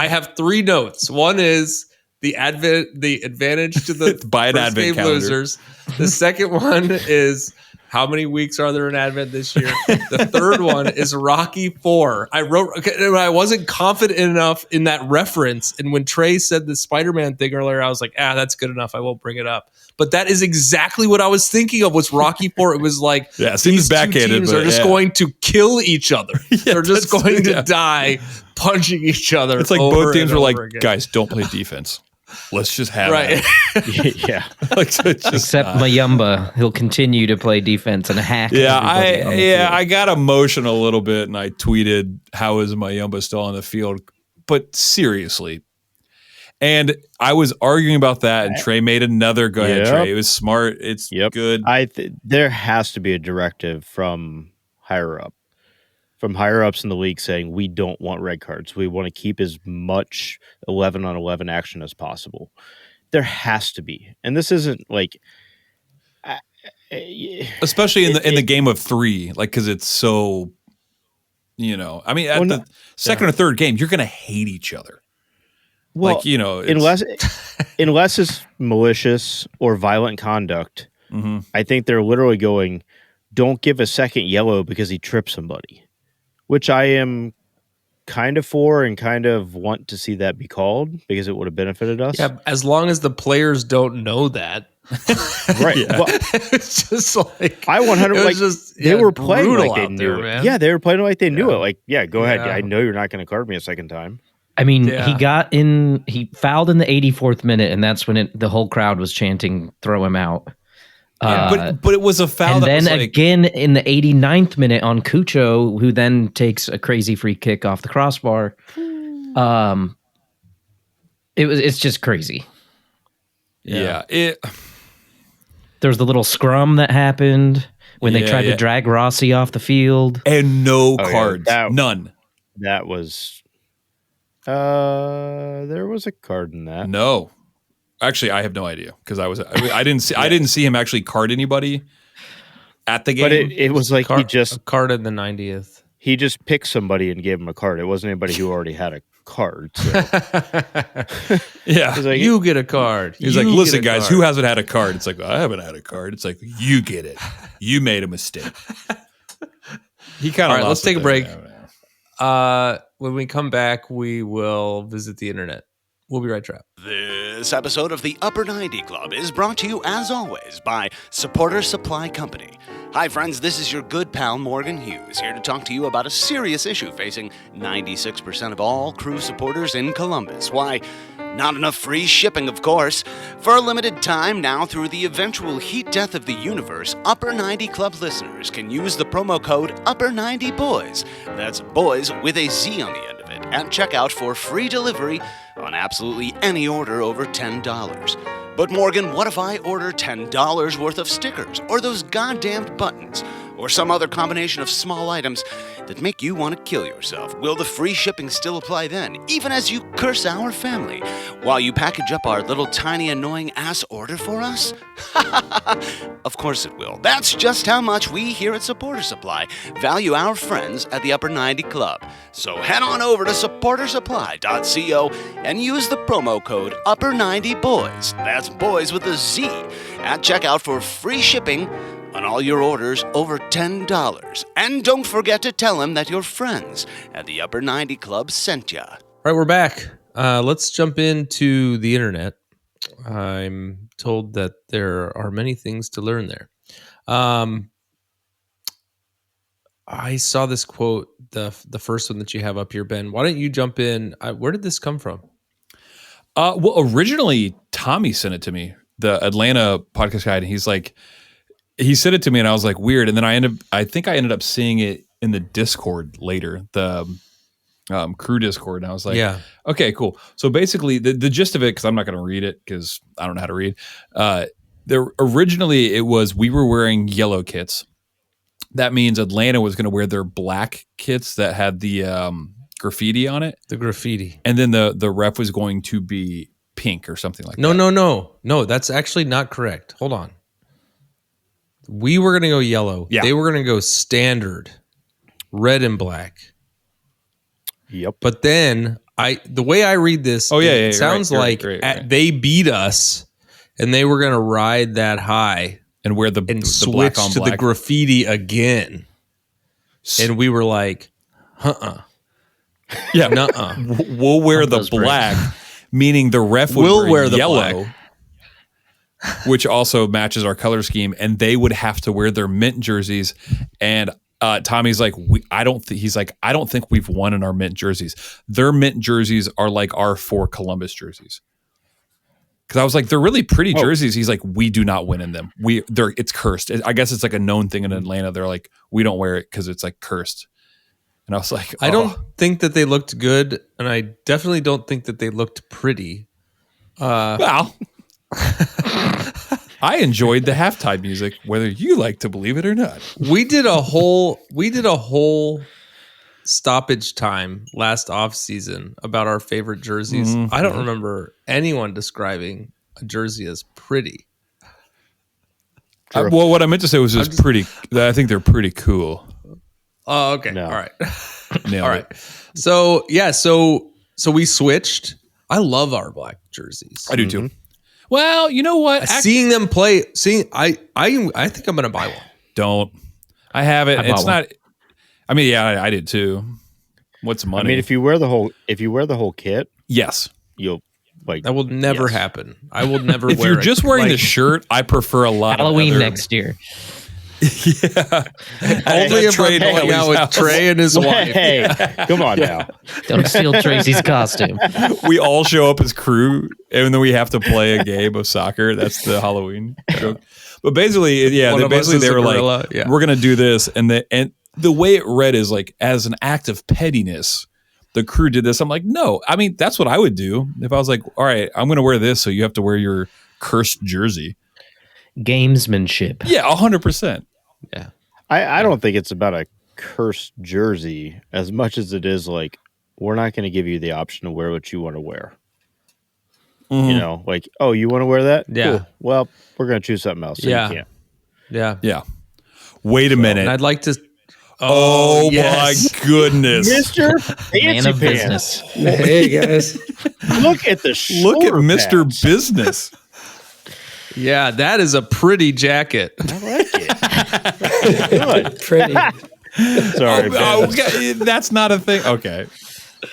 Speaker 1: have 3 notes. One is the advantage to the
Speaker 3: buy an
Speaker 1: first
Speaker 3: advent
Speaker 1: game
Speaker 3: calendar.
Speaker 1: losers. The second one is how many weeks are there in Advent this year? The third one is Rocky 4. I wasn't confident enough in that reference. And when Trey said the Spiderman thing earlier, I was like, that's good enough. I won't bring it up. But that is exactly what I was thinking of was Rocky 4. It was like,
Speaker 3: seems
Speaker 1: these two teams are just going to kill each other. They're just going to die punching each other.
Speaker 3: It's like both teams were like, guys, don't play defense. Let's just have
Speaker 2: it. Yeah.
Speaker 4: Except Mayumba, he'll continue to play defense and hack.
Speaker 3: I got emotional a little bit, and I tweeted, "How is Mayumba still on the field?" But seriously, and I was arguing about that, and Trey made another. Go ahead, Trey. It was smart. It's good.
Speaker 2: There has to be a directive from higher up. From higher ups in the league saying we don't want red cards. We want to keep as much 11-on-11 action as possible. There has to be. And this isn't like
Speaker 3: especially in the game of 3, like cuz it's so I mean at the second or third game you're going to hate each other.
Speaker 2: Well, unless it's malicious or violent conduct. Mm-hmm. I think they're literally going, don't give a second yellow because he tripped somebody. Which I am kind of for and kind of want to see that be called because it would have benefited us.
Speaker 1: Yeah, as long as the players don't know that.
Speaker 2: Right.
Speaker 1: Yeah. Well, it's just like
Speaker 2: I 100 they were playing like they knew it.
Speaker 1: Man.
Speaker 2: Yeah, they were playing like they knew it. Like, go ahead. I know you're not going to card me a second time.
Speaker 4: I mean, he fouled in the 84th minute, and that's when the whole crowd was chanting, throw him out.
Speaker 3: But it was a foul.
Speaker 4: And
Speaker 3: that
Speaker 4: then
Speaker 3: was like,
Speaker 4: again in the 89th minute on Cucho, who then takes a crazy free kick off the crossbar. It's just crazy.
Speaker 3: Yeah.
Speaker 4: There's the little scrum that happened when they tried to drag Rossi off the field.
Speaker 3: And no cards. None.
Speaker 2: That was there was a card in that.
Speaker 3: No. Actually, I have no idea because I didn't see him actually card anybody at the game.
Speaker 2: But it was like
Speaker 1: a card in the 90th.
Speaker 2: He just picked somebody and gave him a card. It wasn't anybody who already had a card. So.
Speaker 3: Yeah,
Speaker 1: like, you get a card.
Speaker 3: He's like, listen, guys, who hasn't had a card? It's like, I haven't had a card. It's like, you get it. You made a mistake. He kind of.
Speaker 1: All right, let's take a break. When we come back, we will visit the internet. We'll be right back.
Speaker 5: This episode of the Upper 90 Club is brought to you, as always, by Supporter Supply Company. Hi, friends, this is your good pal Morgan Hughes, here to talk to you about a serious issue facing 96% of all crew supporters in Columbus. Why, not enough free shipping, of course. For a limited time now, through the eventual heat death of the universe, Upper 90 Club listeners can use the promo code Upper90Boys. That's boys with a Z on the end of it, at checkout for free delivery on absolutely any order over $10. But Morgan, what if I order $10 worth of stickers, or those goddamned buttons, or some other combination of small items that make you want to kill yourself? Will the free shipping still apply then, even as you curse our family, while you package up our little tiny annoying ass order for us? Of course it will. That's just how much we here at Supporter Supply value our friends at the Upper 90 Club. So head on over to supportersupply.co and use the promo code Upper90Boys. That's boys with a Z at checkout for free shipping on all your orders over $10. And don't forget to tell them that your friends at the Upper 90 Club sent ya.
Speaker 1: All right, we're back. Let's jump into the internet. I'm told that there are many things to learn there. I saw this quote, the first one that you have up here, Ben. Why don't you jump in? Where did this come from?
Speaker 3: Well, originally Tommy sent it to me, the Atlanta podcast guy, and he's like, he sent it to me, and I was like, weird. And then I think I ended up seeing it in the Discord later, the crew Discord, and I was like, yeah, okay, cool. So basically, the gist of it, because I'm not going to read it because I don't know how to read. Originally, it was we were wearing yellow kits. That means Atlanta was going to wear their black kits that had the graffiti on it.
Speaker 1: The graffiti.
Speaker 3: And then the ref was going to be pink or something like that.
Speaker 1: No, that's actually not correct. Hold on. We were going to go yellow. Yeah. They were going to go standard, red and black.
Speaker 2: Yep.
Speaker 1: But then the way I read this, it sounds like they beat us and they were going to ride that high
Speaker 3: and wear the
Speaker 1: switch
Speaker 3: black on
Speaker 1: to
Speaker 3: black.
Speaker 1: The graffiti again. And we were like,
Speaker 3: yeah,
Speaker 1: nuh-uh.
Speaker 3: We'll wear the black, meaning the ref will wear the yellow, which also matches our color scheme, and they would have to wear their mint jerseys. And Tommy's like, I don't think we've won in our mint jerseys. Their mint jerseys are like our 4 Columbus jerseys. Because I was like, they're really pretty jerseys. He's like, we do not win in them. It's cursed. I guess it's like a known thing in Atlanta. They're like, we don't wear it because it's like cursed. And I was like,
Speaker 1: I don't think that they looked good, and I definitely don't think that they looked pretty.
Speaker 3: Well, I enjoyed the halftime music, whether you like to believe it or not.
Speaker 1: We did a whole stoppage time last off season about our favorite jerseys. Mm-hmm. I don't remember anyone describing a jersey as pretty.
Speaker 3: Well, what I meant to say was just pretty. I think they're pretty cool.
Speaker 1: Oh, okay.
Speaker 2: No.
Speaker 1: All right.
Speaker 3: Nailed
Speaker 1: All right.
Speaker 3: it.
Speaker 1: So yeah, so we switched. I love our black jerseys.
Speaker 3: I do too. Well, you know what?
Speaker 1: Seeing them play, I think I'm gonna buy one.
Speaker 3: Don't. I have it. It's not. I mean, yeah, I did too. What's money?
Speaker 2: I mean, if you wear the whole kit,
Speaker 3: yes,
Speaker 2: you'll like.
Speaker 1: That will never happen. I will never.
Speaker 3: If you're just wearing the shirt, I prefer a lot.
Speaker 4: Halloween next year.
Speaker 3: Yeah.
Speaker 1: Only if I'm going out with Trey and his wife.
Speaker 2: Hey, come on now.
Speaker 4: Don't steal Tracy's costume.
Speaker 3: We all show up as crew, and then we have to play a game of soccer. That's the Halloween joke. But basically, they were like, we're going to do this. And the way it read is like, as an act of pettiness, the crew did this. I'm like, no. I mean, that's what I would do. If I was like, all right, I'm going to wear this, so you have to wear your cursed jersey.
Speaker 4: Gamesmanship.
Speaker 3: Yeah, 100%.
Speaker 1: Yeah.
Speaker 2: I don't think it's about a cursed jersey as much as it is like, we're not going to give you the option to wear what you want to wear. You know, like, oh, you want to wear that?
Speaker 1: Yeah.
Speaker 2: Cool. Well, we're going to choose something else. So
Speaker 1: Yeah.
Speaker 2: you can't.
Speaker 1: Yeah.
Speaker 3: Yeah. Wait a minute.
Speaker 1: And I'd like to.
Speaker 3: Oh
Speaker 1: yes.
Speaker 3: my goodness,
Speaker 2: Mr.
Speaker 4: Man
Speaker 2: Fancy
Speaker 4: of
Speaker 2: Pants.
Speaker 4: business.
Speaker 6: Hey guys.
Speaker 2: Look at the
Speaker 3: Look at
Speaker 2: shoulder
Speaker 3: Mr.
Speaker 2: pads.
Speaker 3: Business.
Speaker 1: Yeah, that is a pretty jacket.
Speaker 2: I like it. Good.
Speaker 6: Pretty.
Speaker 2: Sorry, Ben.
Speaker 3: Okay, that's not a thing. Okay.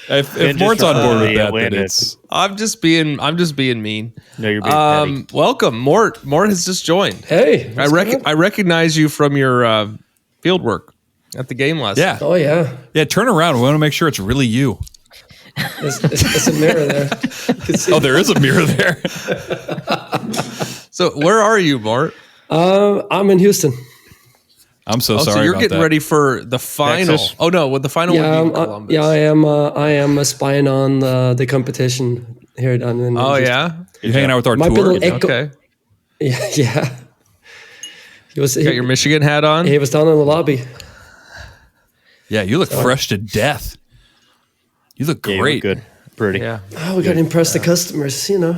Speaker 3: If
Speaker 2: Ben just
Speaker 3: Mort's on board with
Speaker 2: really
Speaker 3: that, then
Speaker 2: landed.
Speaker 3: it's
Speaker 1: I'm just being mean.
Speaker 2: No, you're being petty.
Speaker 1: Welcome, Mort. Mort has just joined.
Speaker 6: Hey.
Speaker 1: I recognize you from your field work at the game last.
Speaker 3: yeah.
Speaker 6: Oh yeah.
Speaker 3: Yeah, turn around. We want to make sure it's really you.
Speaker 6: It's a mirror there. You can see.
Speaker 3: Oh, there is a mirror there.
Speaker 1: So where are you, Mort?
Speaker 6: I'm in Houston.
Speaker 3: I'm so
Speaker 1: Oh,
Speaker 3: sorry.
Speaker 1: so you're
Speaker 3: about
Speaker 1: getting
Speaker 3: that.
Speaker 1: ready for the final.
Speaker 2: Texas?
Speaker 1: Oh no, the final
Speaker 6: Yeah,
Speaker 1: would be in Columbus.
Speaker 6: I am spying on the competition here down in.
Speaker 1: Oh
Speaker 6: Houston.
Speaker 1: yeah.
Speaker 3: You're hanging out with our
Speaker 6: Might be a
Speaker 3: tour.
Speaker 6: little echo.
Speaker 1: Okay.
Speaker 6: Yeah. He was.
Speaker 1: Got your Michigan hat on.
Speaker 6: He was down in the lobby.
Speaker 3: Yeah, you look fresh to death. You look
Speaker 2: Yeah, you look
Speaker 3: great.
Speaker 2: good. Pretty.
Speaker 1: Yeah.
Speaker 6: Oh, we got to impress the customers, you know.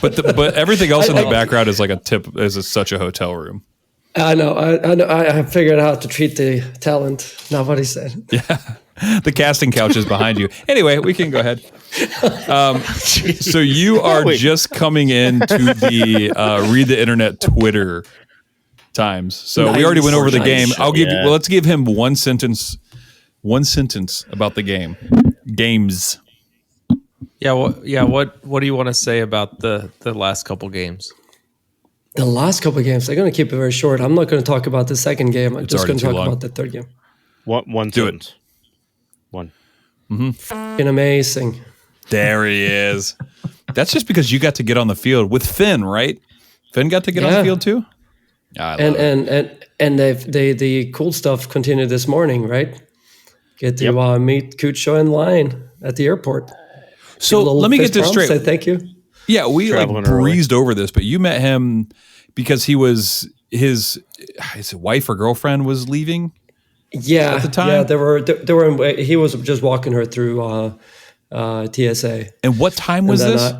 Speaker 3: But everything else in the background is like such a hotel room.
Speaker 6: I know. I have figured out how to treat the talent. Not what he said.
Speaker 3: The casting couch is behind you. Anyway, we can go ahead. So you are just coming into the Read the Internet Twitter times. So we already went over the game. I'll give you. Well, let's give him one sentence about the game. Games.
Speaker 1: Yeah. What do you want to say about the last couple games?
Speaker 6: The last couple of games, I'm going to keep it very short. I'm not going to talk about the second game. I'm just
Speaker 3: already
Speaker 6: going to
Speaker 3: too
Speaker 6: talk
Speaker 3: long.
Speaker 6: about the third game.
Speaker 2: One
Speaker 3: Do it.
Speaker 2: sentence. One.
Speaker 6: Fucking amazing.
Speaker 3: There he is. That's just because you got to get on the field with Finn, right? Finn got to get on the
Speaker 6: Yeah.
Speaker 3: field too. I love it.
Speaker 6: And the cool stuff continued this morning, right? Get to meet Cucho in line at the airport.
Speaker 3: So let me get this straight.
Speaker 6: Say thank you.
Speaker 3: Yeah, we
Speaker 2: Traveling
Speaker 3: breezed over this, but you met him because he was his wife or girlfriend was leaving.
Speaker 6: Yeah,
Speaker 3: At the time?
Speaker 6: yeah, they were. He was just walking her through TSA.
Speaker 3: And what time was
Speaker 6: And
Speaker 3: this?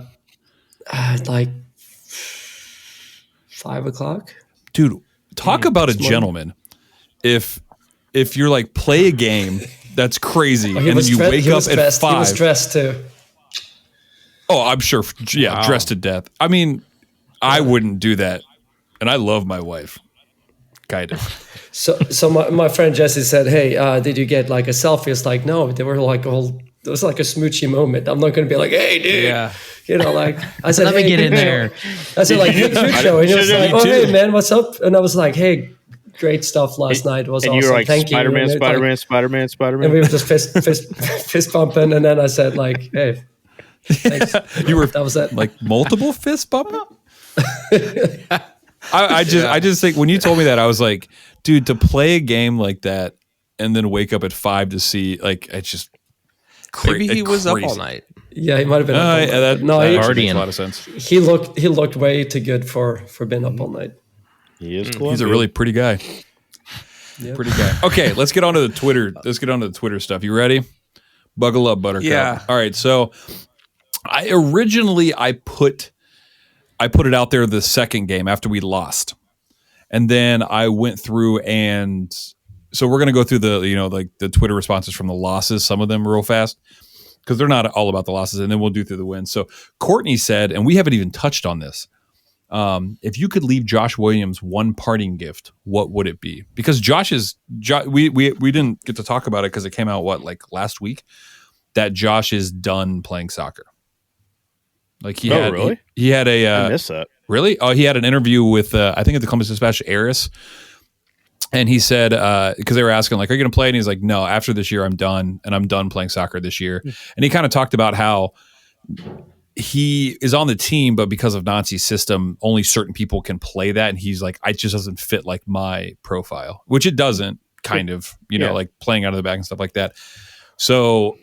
Speaker 6: then like 5 o'clock.
Speaker 3: Dude, talk about a gentleman. If you're like play a game, that's crazy, and then you wake up at 5.
Speaker 6: He was dressed too.
Speaker 3: Oh, I'm sure. Yeah, dressed to death. I mean, I wouldn't do that, and I love my wife. Kind of.
Speaker 6: So my friend Jesse said, "Hey, did you get like a selfie?" It's like, no, they were like all. It was like a smoochy moment. I'm not going to be like, "Hey, dude,"
Speaker 1: Yeah.
Speaker 6: you know, like I said,
Speaker 4: Let me
Speaker 6: "Hey,
Speaker 4: get in
Speaker 6: Cucho."
Speaker 4: there.
Speaker 6: I said, like, "Hey, Cucho," and he was
Speaker 2: Should've
Speaker 6: like,
Speaker 2: you
Speaker 6: "Oh,
Speaker 2: too.
Speaker 6: hey, man, what's up?" And I was like, "Hey, great stuff last night. It was
Speaker 2: And
Speaker 6: awesome.
Speaker 2: you were like,
Speaker 6: Thank you."
Speaker 2: Spider-Man,
Speaker 6: And
Speaker 2: Spider-Man,
Speaker 6: like,
Speaker 2: Spider-Man,
Speaker 6: and
Speaker 2: Spider-Man.
Speaker 6: we were just fist bumping, and then I said, like, "Hey, thanks."
Speaker 3: You were
Speaker 6: That was it.
Speaker 3: like multiple fist bumping. I just think when you told me that, I was like, dude, to play a game like that and then wake up at 5 to see, like, it's just
Speaker 1: Maybe he was up all night.
Speaker 6: Yeah, he might have been. up all night.
Speaker 3: Yeah, that,
Speaker 6: No,
Speaker 3: that
Speaker 6: he-
Speaker 3: actually makes
Speaker 4: Guardian.
Speaker 3: a lot of sense.
Speaker 6: he looked way too good for being up all night.
Speaker 2: He is
Speaker 3: He's a really pretty guy. Pretty guy. Okay, let's get on to the Twitter. Let's get on to the Twitter stuff. You ready? Buckle up, Buttercup.
Speaker 1: Yeah.
Speaker 3: All right. So I originally put it out there the second game after we lost. And then I went through and so we're gonna go through the, like the Twitter responses from the losses, some of them real fast. Because they're not all about the losses, and then we'll do through the wins. So Courtney said, and we haven't even touched on this. If you could leave Josh Williams one parting gift, what would it be? Because we didn't get to talk about it because it came out last week that Josh is done playing soccer. Like he had
Speaker 2: I missed that.
Speaker 3: Really? Oh, he had an interview with I think at the Columbus Dispatch, Eris. And he said, because they were asking, like, are you going to play? And he's like, no, after this year, I'm done. And I'm done playing soccer this year. And he kind of talked about how he is on the team, but because of Nazi's system, only certain people can play that. And he's like, it just doesn't fit like my profile, which it doesn't kind of, like playing out of the back and stuff like that. So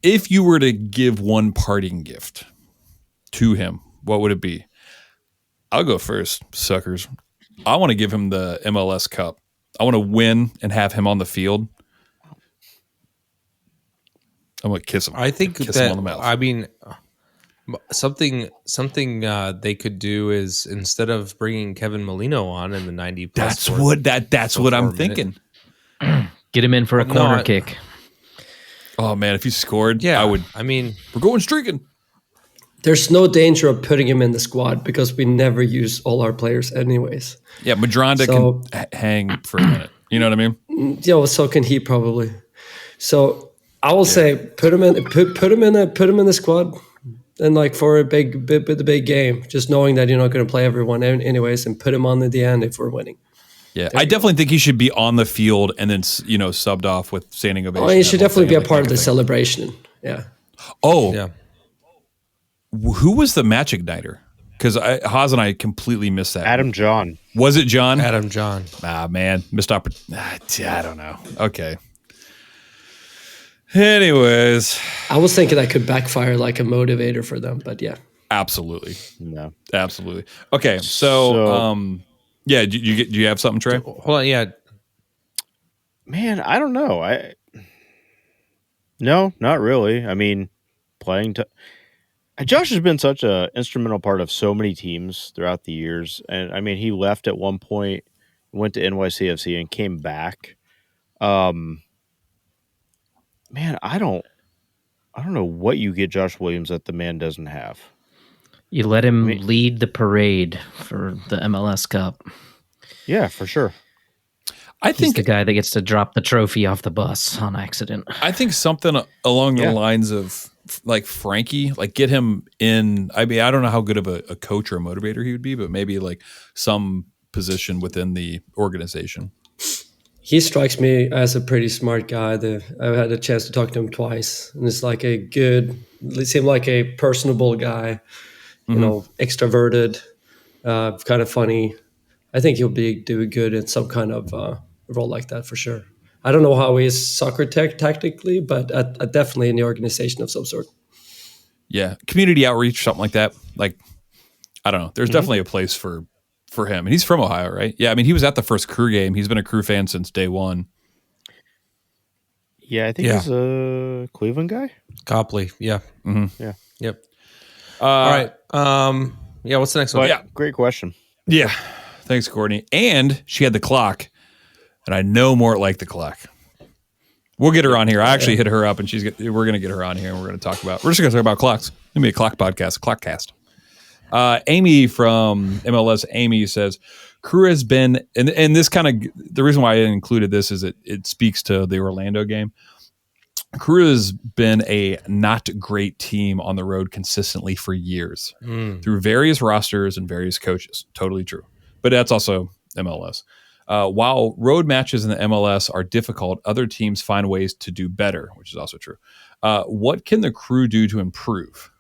Speaker 3: if you were to give one parting gift to him, what would it be? I'll go first, suckers. I want to give him the MLS Cup. I want to win and have him on the field. I'm going to kiss him.
Speaker 1: I think
Speaker 3: kiss
Speaker 1: that,
Speaker 3: him on the mouth.
Speaker 1: I mean, Something they could do is, instead of bringing Kevin Molino on in the 90 plus,
Speaker 3: that's what I'm thinking.
Speaker 4: Get him in for a corner kick.
Speaker 3: Oh man, if he scored,
Speaker 1: yeah,
Speaker 3: I would.
Speaker 1: I mean,
Speaker 3: we're going streaking.
Speaker 6: There's no danger of putting him in the squad because we never use all our players anyways.
Speaker 3: Yeah, Madronda can hang for a minute. You know what I mean?
Speaker 6: Yeah, so can he probably. So I will say put him in the squad, and like for the big game, just knowing that you're not going to play everyone anyways, and put him on at the end if we're winning.
Speaker 3: Yeah, I definitely think he should be on the field and then subbed off with standing ovation.
Speaker 6: Oh, he should definitely be a part of the celebration. Yeah.
Speaker 3: Oh,
Speaker 1: yeah.
Speaker 3: Who was the match igniter? Because Haas and I completely missed that.
Speaker 2: Adam John.
Speaker 3: Was it John?
Speaker 1: Adam John.
Speaker 3: Ah, man. Missed opportunity. I don't know. Okay. Anyways.
Speaker 6: I was thinking that could backfire like a motivator for them, but yeah.
Speaker 3: Absolutely.
Speaker 2: No.
Speaker 3: Absolutely. Okay. So yeah, do you have something, Trey?
Speaker 1: Hold on, yeah.
Speaker 2: Man, I don't know. No, not really. I mean, Josh has been such an instrumental part of so many teams throughout the years. And I mean, he left at one point, went to NYCFC and came back. Man, I don't know what you get Josh Williams that the man doesn't have.
Speaker 4: You let him lead the parade for the MLS Cup.
Speaker 2: Yeah, for sure.
Speaker 3: I think
Speaker 4: he's the guy that gets to drop the trophy off the bus on accident.
Speaker 3: I think something along the lines of like Frankie, like get him in. I mean, I don't know how good of a coach or a motivator he would be, but maybe like some position within the organization.
Speaker 6: He strikes me as a pretty smart guy. I've had a chance to talk to him twice, and it's like he seemed like a personable guy, you know, extroverted, kind of funny. I think he'll do good in some kind of role like that for sure. I don't know how he is soccer tactically, but definitely in the organization of some sort.
Speaker 3: Yeah, community outreach, something like that. Like, I don't know. There's definitely a place for him. And he's from Ohio, right? Yeah, I mean, he was at the first Crew game. He's been a Crew fan since day one.
Speaker 2: Yeah, I think he's a Cleveland guy.
Speaker 1: Copley, yeah.
Speaker 3: Mm-hmm.
Speaker 2: Yeah.
Speaker 1: Yep. All right. Yeah, what's the next one?
Speaker 2: Yeah, great question.
Speaker 3: Yeah. Thanks, Courtney. And she had the clock, and I know Mort liked the clock. We'll get her on here. I actually hit her up, and we're going to get her on here, and we're just going to talk about clocks. It's going to be a clock podcast, a clockcast. Amy from MLS, Amy says, Crew has been, and this kind of, the reason why I included this is it speaks to the Orlando game. Crew has been a not great team on the road consistently for years through various rosters and various coaches. Totally true. But that's also MLS. While road matches in the MLS are difficult, other teams find ways to do better, which is also true. What can the Crew do to improve?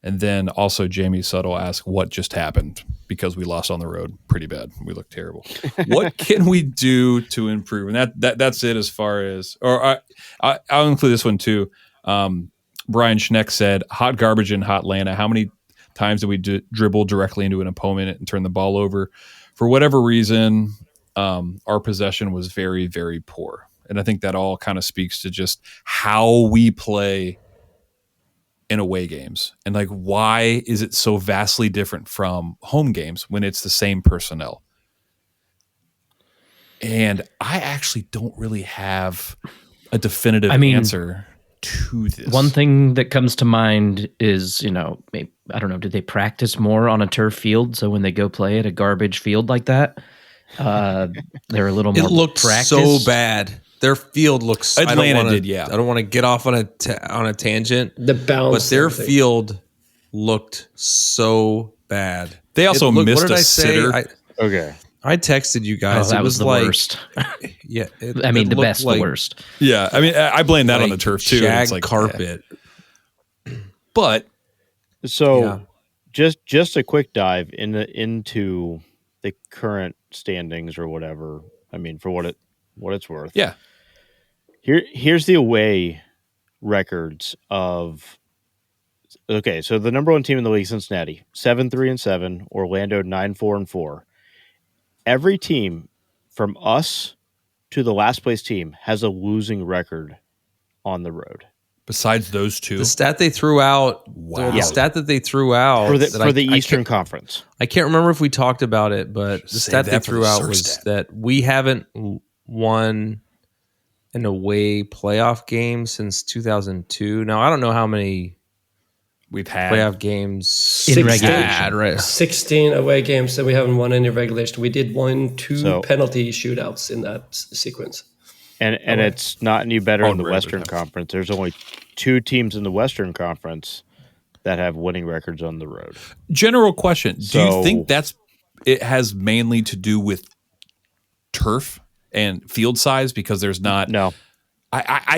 Speaker 3: And then also Jamie Suttle asked, what just happened? Because we lost on the road pretty bad. We look terrible. What can we do to improve? And that's it as far as, or I'll include this one too. Brian Schneck said, hot garbage in hot Atlanta. How many times did we dribble directly into an opponent and turn the ball over? For whatever reason, our possession was very, very poor. And I think that all kind of speaks to just how we play in away games. And like, why is it so vastly different from home games when it's the same personnel? And I actually don't really have a definitive answer to this.
Speaker 4: One thing that comes to mind is, maybe, I don't know, did they practice more on a turf field? So when they go play at a garbage field like that, they're a little more.
Speaker 1: It looked
Speaker 4: practiced.
Speaker 1: so bad. Their field looks.
Speaker 3: Atlanta did, yeah.
Speaker 1: I don't want to get off on a tangent.
Speaker 6: The bounce,
Speaker 1: but their field looked so bad.
Speaker 3: They also missed a sitter.
Speaker 2: Okay.
Speaker 1: I texted you guys.
Speaker 4: That was the worst.
Speaker 1: Yeah,
Speaker 4: the best, the worst.
Speaker 3: Yeah, I mean, I blame that on the turf too.
Speaker 1: Shag
Speaker 3: it's like
Speaker 1: carpet.
Speaker 3: But
Speaker 2: just a quick dive into the current standings or whatever. I mean, for what it's worth.
Speaker 3: Yeah.
Speaker 2: Here's the away records of. Okay, so the number one team in the league, Cincinnati, 7-3-7. Orlando 9-4-4. Every team from us to the last place team has a losing record on the road.
Speaker 3: Besides those two,
Speaker 1: the stat they threw out.
Speaker 3: Wow.
Speaker 1: The stat that they threw out
Speaker 2: for the Eastern Conference.
Speaker 1: I can't remember if we talked about it, but the stat they threw out was that we haven't won an away playoff game since 2002. Now I don't know how many
Speaker 3: we've had
Speaker 1: playoff games
Speaker 4: in regulation.
Speaker 1: Right?
Speaker 6: 16 away games that we haven't won any regulation. We did win 2 penalty shootouts in that sequence.
Speaker 2: And it's not any better in the Western Conference. There's only 2 teams in the Western Conference that have winning records on the road.
Speaker 3: General question: do you think it has mainly to do with turf and field size because there's not?
Speaker 2: No,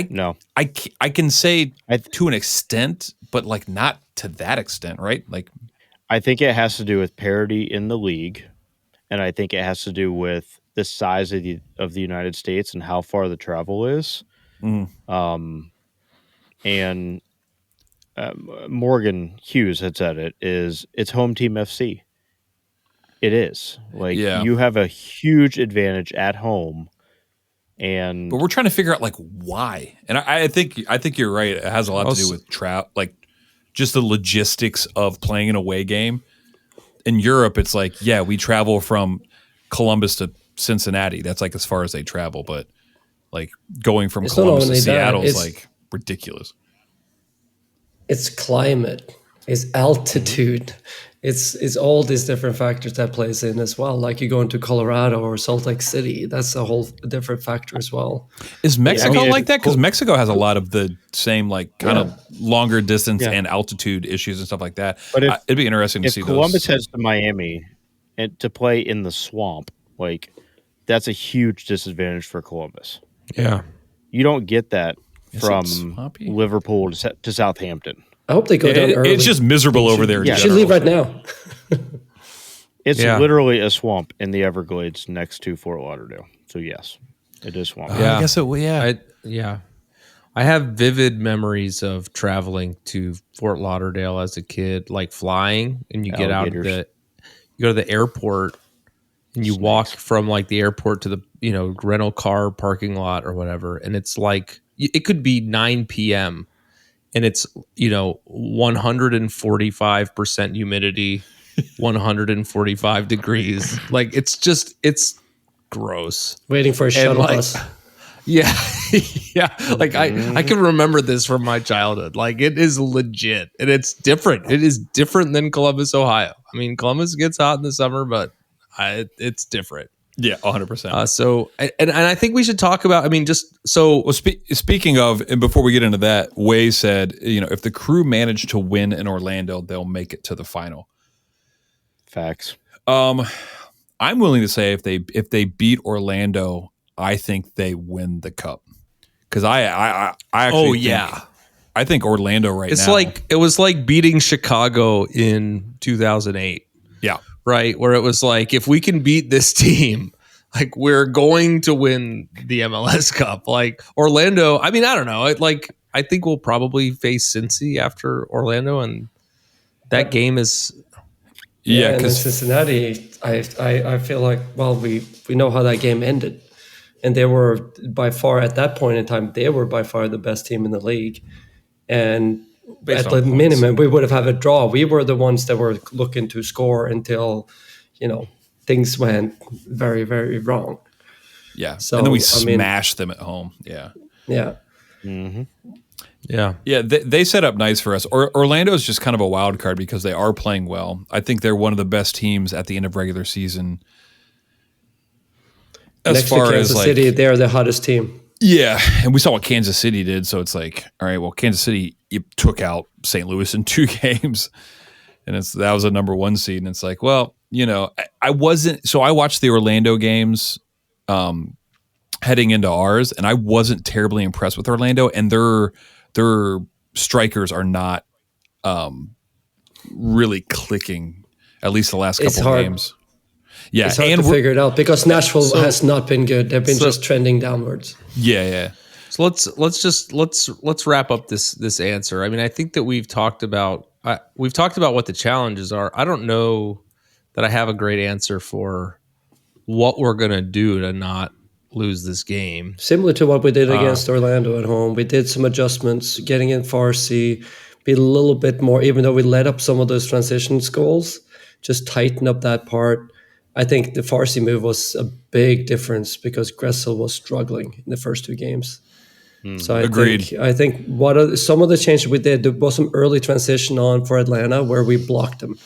Speaker 3: no. I can say to an extent, but like not to that extent, right? Like,
Speaker 2: I think it has to do with parity in the league, and I think it has to do with the size of the United States and how far the travel is. And Morgan Hughes had said it's home team FC. It is you have a huge advantage at home, but
Speaker 3: we're trying to figure out like why. And I think you're right. It has a lot to do with like just the logistics of playing an away game. In Europe, it's like we travel from Columbus to Cincinnati. That's like as far as they travel, but like going from Columbus to Seattle is like ridiculous.
Speaker 6: It's climate, it's altitude, it's all these different factors that plays in as well. Like you go into Colorado or Salt Lake City, that's a whole different factor as well.
Speaker 3: Is Mexico like that? Because Mexico has a lot of the same like kind of longer distance and altitude issues and stuff like that. But it'd be interesting to see
Speaker 2: Columbus heads to Miami and to play in the swamp, like that's a huge disadvantage for Columbus.
Speaker 1: Yeah.
Speaker 2: You don't get that from Liverpool to Southampton.
Speaker 6: I hope they go down early.
Speaker 3: It's just miserable over there.
Speaker 6: You should leave right now.
Speaker 2: It's literally a swamp in the Everglades next to Fort Lauderdale. So yes, it is swamp.
Speaker 3: I guess it.
Speaker 1: I have vivid memories of traveling to Fort Lauderdale as a kid, like flying, and you get out of you go to the airport, and you walk from like the airport to the rental car parking lot or whatever, and it's like it could be 9 p.m. and it's 145% humidity, 145 degrees. Like it's gross.
Speaker 6: Waiting for a shuttle bus.
Speaker 1: Yeah. Like I can remember this from my childhood. Like it is legit and it's different. It is different than Columbus, Ohio. I mean, Columbus gets hot in the summer, but it's different.
Speaker 3: Yeah, 100%.
Speaker 1: So, and I think we should talk about,
Speaker 3: speaking of, and before we get into that, Way said, if the Crew manage to win in Orlando, they'll make it to the final.
Speaker 2: Facts.
Speaker 3: I'm willing to say if they beat Orlando, I think they win the cup. Because I actually I think Orlando now.
Speaker 1: It was like beating Chicago in 2008.
Speaker 3: Yeah.
Speaker 1: Right, where it was like, if we can beat this team, like we're going to win the MLS Cup. Like Orlando, I mean, I don't know. I think we'll probably face Cincy after Orlando, and that game is
Speaker 6: because Cincinnati, I feel like we know how that game ended, and they were by far at that point in time by far the best team in the league, and at the minimum, we would have had a draw. We were the ones that were looking to score until, things went very, very wrong.
Speaker 3: Yeah. So, and then we smashed them at home. Yeah.
Speaker 6: Yeah.
Speaker 2: Mm-hmm.
Speaker 1: Yeah.
Speaker 3: Yeah. They set up nice for us. Orlando is just kind of a wild card because they are playing well. I think they're one of the best teams at the end of regular season.
Speaker 6: Next to Kansas City, they're the hottest team.
Speaker 3: Yeah, and we saw what Kansas City did, so it's like, all right, well, Kansas City took out St. Louis in 2 games, and that was a number 1 seed, and it's like, well, I wasn't. So I watched the Orlando games heading into ours, and I wasn't terribly impressed with Orlando, and their strikers are not really clicking. At least the last couple of games. Yeah,
Speaker 6: it's hard to figure it out because Nashville has not been good. They've been just trending downwards.
Speaker 3: Yeah.
Speaker 1: So let's wrap up this answer. I mean, I think that we've talked about what the challenges are. I don't know that I have a great answer for what we're gonna do to not lose this game.
Speaker 6: Similar to what we did against Orlando at home. We did some adjustments, getting in Farsi, be a little bit more, even though we let up some of those transitions goals, just tighten up that part. I think the Farsi move was a big difference because Gressel was struggling in the first 2 games. So I think what are some of the changes we did, there was some early transition on for Atlanta where we blocked them.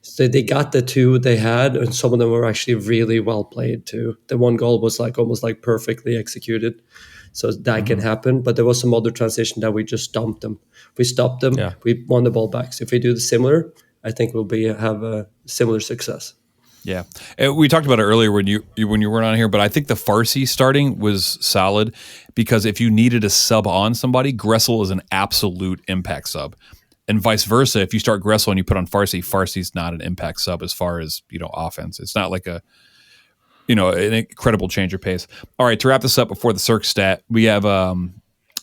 Speaker 6: So they got the 2 they had, and some of them were actually really well played too. The 1 goal was almost perfectly executed. So that can happen, but there was some other transition that we just dumped them. We stopped them, we won the ball back. So if we do the similar, I think we'll have a similar success.
Speaker 3: Yeah, we talked about it earlier when you weren't on here, but I think the Farsi starting was solid because if you needed a sub on somebody, Gressel is an absolute impact sub, and vice versa. If you start Gressel and you put on Farsi's not an impact sub as far as offense. It's not like an incredible change of pace. All right, to wrap this up before the Cirque stat, we have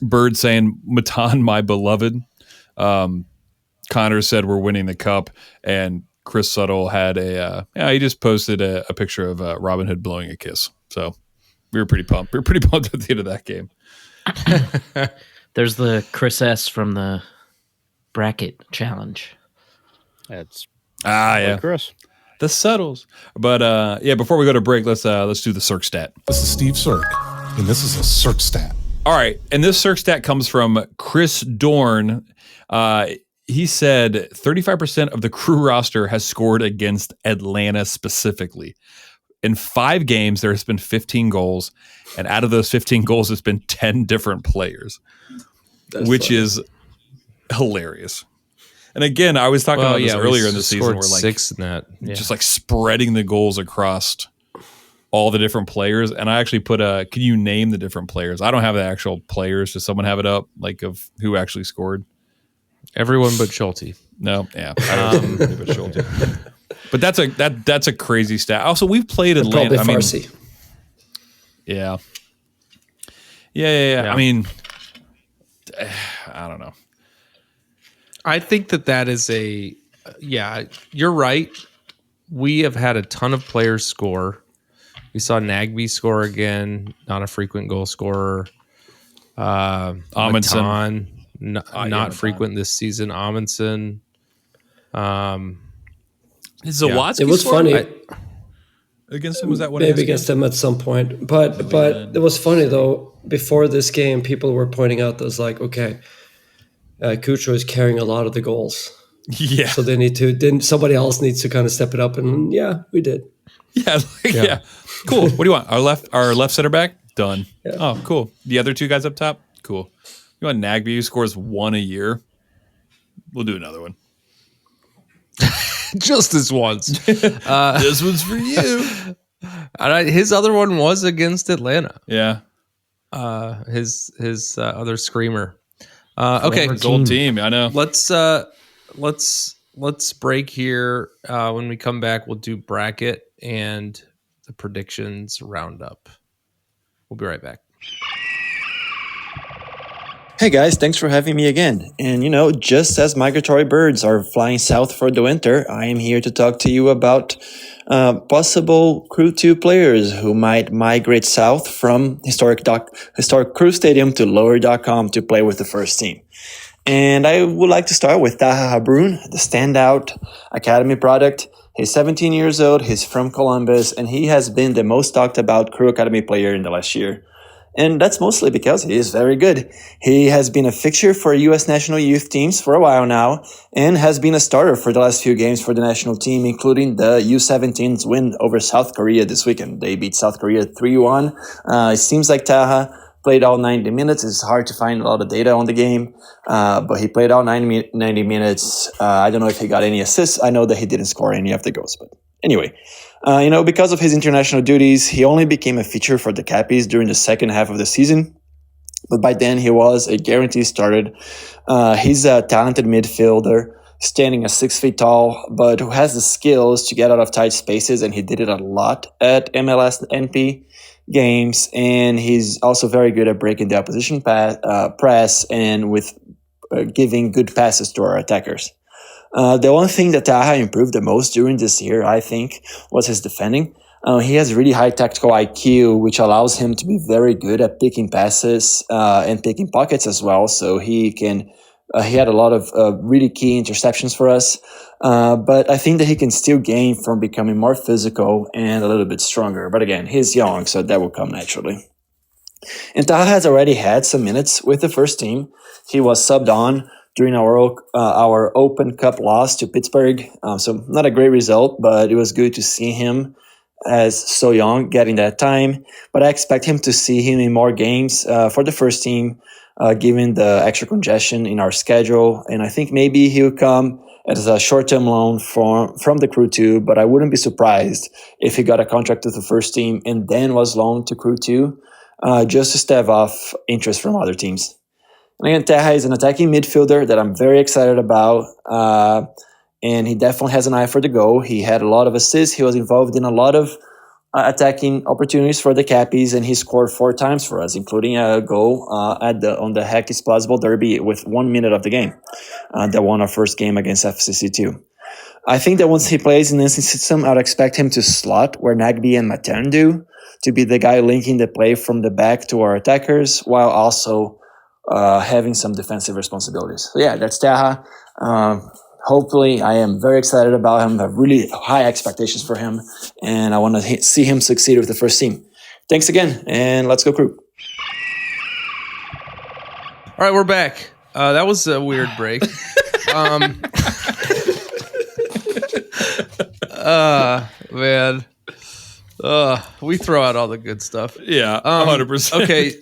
Speaker 3: Bird saying Matan, my beloved. Connor said we're winning the cup, and Chris Suttle had he just posted a picture of Robin Hood blowing a kiss. So we were pretty pumped. We were pretty pumped at the end of that game.
Speaker 4: There's the Chris S from the bracket challenge.
Speaker 2: That's
Speaker 3: Chris. The Suttles. But before we go to break, let's do the Cirque stat.
Speaker 7: This is Steve Cirque, and this is a Cirque stat.
Speaker 3: All right, and this Cirque stat comes from Chris Dorn. He said 35% of the crew roster has scored against Atlanta specifically. In 5 games, there has been 15 goals, and out of those 15 goals, it's been 10 different players, which is hilarious. And again, I was talking about this earlier in the season. We're like
Speaker 1: 6 in that. Yeah.
Speaker 3: Just like spreading the goals across all the different players. And I actually put can you name the different players? I don't have the actual players. Does someone have it up, like of who actually scored?
Speaker 1: Everyone but Schulte.
Speaker 3: No, yeah, I don't know but Schulte. But that's a crazy stat. Also, we've played Atlanta.
Speaker 6: Probably Farsi.
Speaker 3: Yeah. I mean, I don't know.
Speaker 1: I think that is you're right. We have had a ton of players score. We saw Nagby score again, not a frequent goal scorer.
Speaker 3: Amundsen.
Speaker 1: Not frequent this season. Amundsen.
Speaker 3: Zawatsky
Speaker 6: it was funny.
Speaker 3: Against him, was that one?
Speaker 6: Maybe against him at some point. But it was funny, though. Before this game, people were pointing out that it's like, okay, Cucho is carrying a lot of the goals.
Speaker 3: Yeah.
Speaker 6: So they need to, somebody else needs to kind of step it up. And we did.
Speaker 3: Yeah. Cool. What do you want? Our left center back? Done.
Speaker 6: Yeah.
Speaker 3: Oh, cool. The other 2 guys up top? Cool. You want Nagby, who scores 1 a year? We'll do another one.
Speaker 1: Just this once.
Speaker 3: This one's for you.
Speaker 1: His other one was against Atlanta.
Speaker 3: Yeah.
Speaker 1: His other screamer. Okay.
Speaker 3: Gold team. I know.
Speaker 1: Let's break here. When we come back, we'll do bracket and the predictions roundup. We'll be right back.
Speaker 8: Hey guys, thanks for having me again. And just as migratory birds are flying south for the winter, I am here to talk to you about possible Crew 2 players who might migrate south from historic Crew Stadium to lower.com to play with the first team. And I would like to start with Taha Habrun, the standout academy product. He's 17 years old, he's from Columbus, and he has been the most talked about Crew Academy player in the last year. And that's mostly because he is very good. He has been a fixture for U.S. national youth teams for a while now and has been a starter for the last few games for the national team, including the U17's win over South Korea this weekend. They beat South Korea 3-1. It seems like Taha played all 90 minutes. It's hard to find a lot of data on the game, but he played all 90 minutes. I don't know if he got any assists. I know that he didn't score any of the goals, but anyway. Because of his international duties, he only became a feature for the Cappies during the second half of the season. But by then, he was a guaranteed starter. He's a talented midfielder, standing at 6 feet tall, but who has the skills to get out of tight spaces, and he did it a lot at MLS NP games. And he's also very good at breaking the opposition press and with giving good passes to our attackers. The one thing that Taha improved the most during this year, I think, was his defending. He has really high tactical IQ, which allows him to be very good at picking passes and picking pockets as well. So he can. He had a lot of really key interceptions for us, but I think that he can still gain from becoming more physical and a little bit stronger. But again, he's young, so that will come naturally. And Taha has already had some minutes with the first team. He was subbed on during our Open Cup loss to Pittsburgh, so not a great result, but it was good to see him as so young getting that time. But I expect him to see him in more games for the first team, given the extra congestion in our schedule. And I think maybe he'll come as a short-term loan from the Crew 2, but I wouldn't be surprised if he got a contract with the first team and then was loaned to Crew 2, just to stave off interest from other teams. And again, Terra is an attacking midfielder that I'm very excited about, and he definitely has an eye for the goal. He had a lot of assists. He was involved in a lot of attacking opportunities for the Cappies, and he scored 4 times for us, including a goal on the Heck is Plausible Derby with 1 minute of the game that won our first game against FCC2. I think that once he plays in the instant system, I'd expect him to slot where Nagby and Matern do, to be the guy linking the play from the back to our attackers, while also having some defensive responsibilities. So yeah, that's Taha. Hopefully, I am very excited about him. I have really high expectations for him, and I want to see him succeed with the first team. Thanks again, and let's go Crew.
Speaker 1: All right, we're back. That was a weird break. Man. We throw out all the good stuff.
Speaker 3: Yeah, 100%.
Speaker 1: Okay,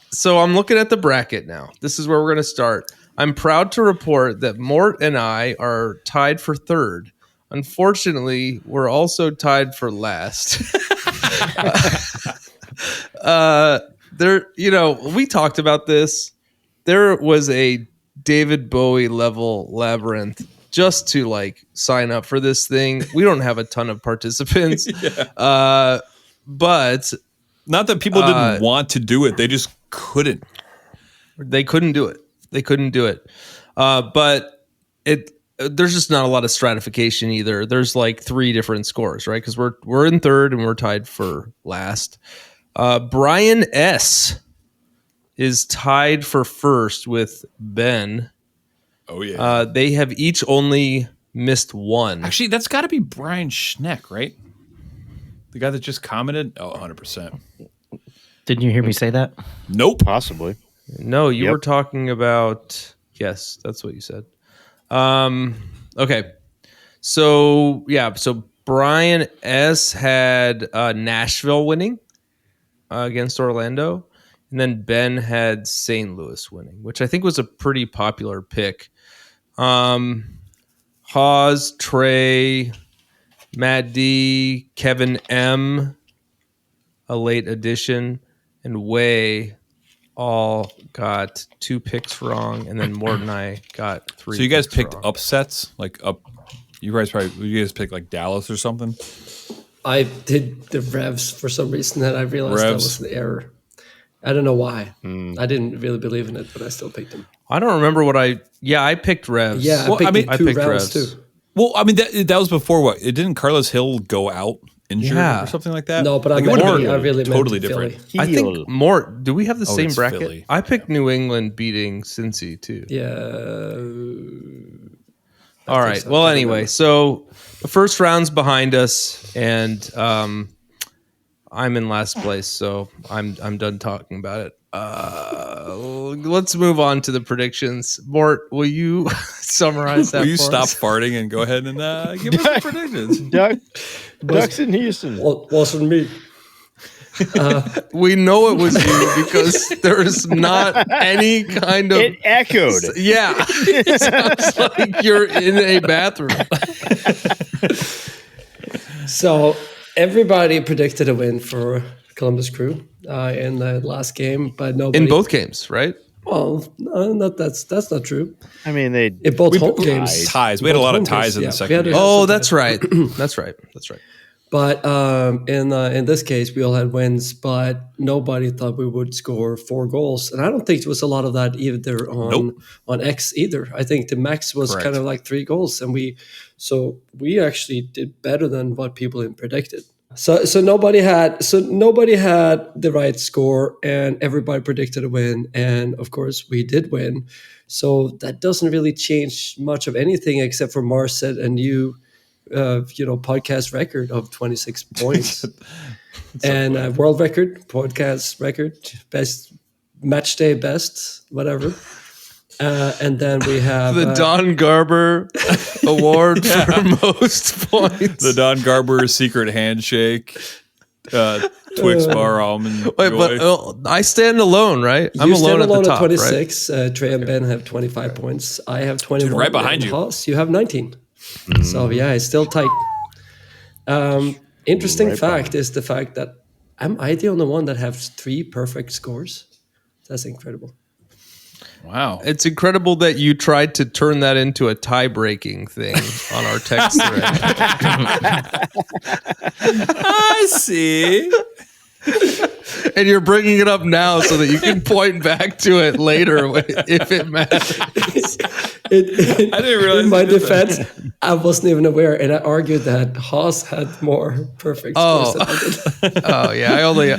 Speaker 1: so I'm looking at the bracket now. This is where we're going to start. I'm proud to report that Mort and I are tied for third. Unfortunately, we're also tied for last. We talked about this. There was a David Bowie level labyrinth just to sign up for this thing. We don't have a ton of participants.
Speaker 3: Yeah.
Speaker 1: But
Speaker 3: not that people didn't want to do it, they just couldn't.
Speaker 1: They couldn't do it. But there's just not a lot of stratification either. There's 3 different scores, right? Because we're in third and we're tied for last. Brian S is tied for first with Ben.
Speaker 3: Oh yeah.
Speaker 1: They have each only missed 1.
Speaker 3: Actually, that's got to be Brian Schneck, right? The guy that just commented? Oh, 100%.
Speaker 4: Didn't you hear me say that?
Speaker 3: Nope.
Speaker 2: Possibly.
Speaker 1: No, you were talking about... Yes, that's what you said. Okay. So Brian S had Nashville winning against Orlando, and then Ben had St. Louis winning, which I think was a pretty popular pick. Hawes, Trey, Matt D, Kevin M, a late addition, and Way all got 2 picks wrong, and then Mort and I got 3.
Speaker 3: So you guys picked
Speaker 1: wrong.
Speaker 3: Upsets, You guys picked Dallas or something.
Speaker 6: I did the Revs for some reason, and I realized that was an error. I don't know why. I didn't really believe in it, but I still picked them.
Speaker 1: I don't remember what I picked Revs.
Speaker 6: Yeah, I picked Revs too.
Speaker 3: Well, I mean that was before what? Didn't Carlos Hill go out injured or something like that?
Speaker 6: No, but I really
Speaker 3: totally
Speaker 6: meant
Speaker 3: different.
Speaker 6: Philly.
Speaker 1: I think Mort. Do we have the same bracket?
Speaker 3: Philly.
Speaker 1: I picked New England beating Cincy too.
Speaker 6: Yeah.
Speaker 1: All right. So. Well, anyway, so the first round's behind us, and I'm in last place, so I'm done talking about it. Let's move on to the predictions. Mort, will you summarize that?
Speaker 3: Will you
Speaker 1: for
Speaker 3: stop
Speaker 1: us?
Speaker 3: farting and go ahead and give us the predictions?
Speaker 2: Ducks in Houston.
Speaker 6: Wasn't me.
Speaker 1: We know it was you because there is not any kind of.
Speaker 2: It echoed.
Speaker 1: Yeah, it sounds like you're in a bathroom.
Speaker 6: So everybody predicted a win for Columbus Crew in the last game, but nobody
Speaker 1: In both games, right?
Speaker 6: Well, that's not true.
Speaker 2: I mean, they
Speaker 6: In both home games,
Speaker 3: Ties. We had a lot of ties in the second game.
Speaker 1: Oh, that's right. That's right.
Speaker 6: But in this case, we all had wins, but nobody thought we would score 4 goals, and I don't think there was a lot of that either on X either. I think the max was kind of like 3 goals, and we actually did better than what people had predicted. So nobody had the right score, and everybody predicted a win, and of course we did win. So that doesn't really change much of anything, except for Mars set a new, podcast record of 26 points, and world record, podcast record, best match day, best whatever. And then we have
Speaker 1: the Don Garber Award for most points.
Speaker 3: The Don Garber secret handshake, Twix bar almond.
Speaker 1: Wait, but I stand alone, right? I'm alone at the top,
Speaker 6: 26. Right? Trey and Ben have 25 points. I have 21.
Speaker 3: Dude, right behind you.
Speaker 6: Haas, you have 19. So yeah, it's still tight. Interesting fact is the fact that am I the only one that has 3 perfect scores? That's incredible.
Speaker 3: Wow.
Speaker 1: It's incredible that you tried to turn that into a tie-breaking thing on our text thread.
Speaker 3: I see.
Speaker 6: And
Speaker 1: you're bringing it up now so that you can point back to it later if it matters.
Speaker 3: I didn't realize.
Speaker 6: In my defense, I wasn't even aware, and I argued that Haas had more perfect scores than I did.
Speaker 1: Oh yeah, I only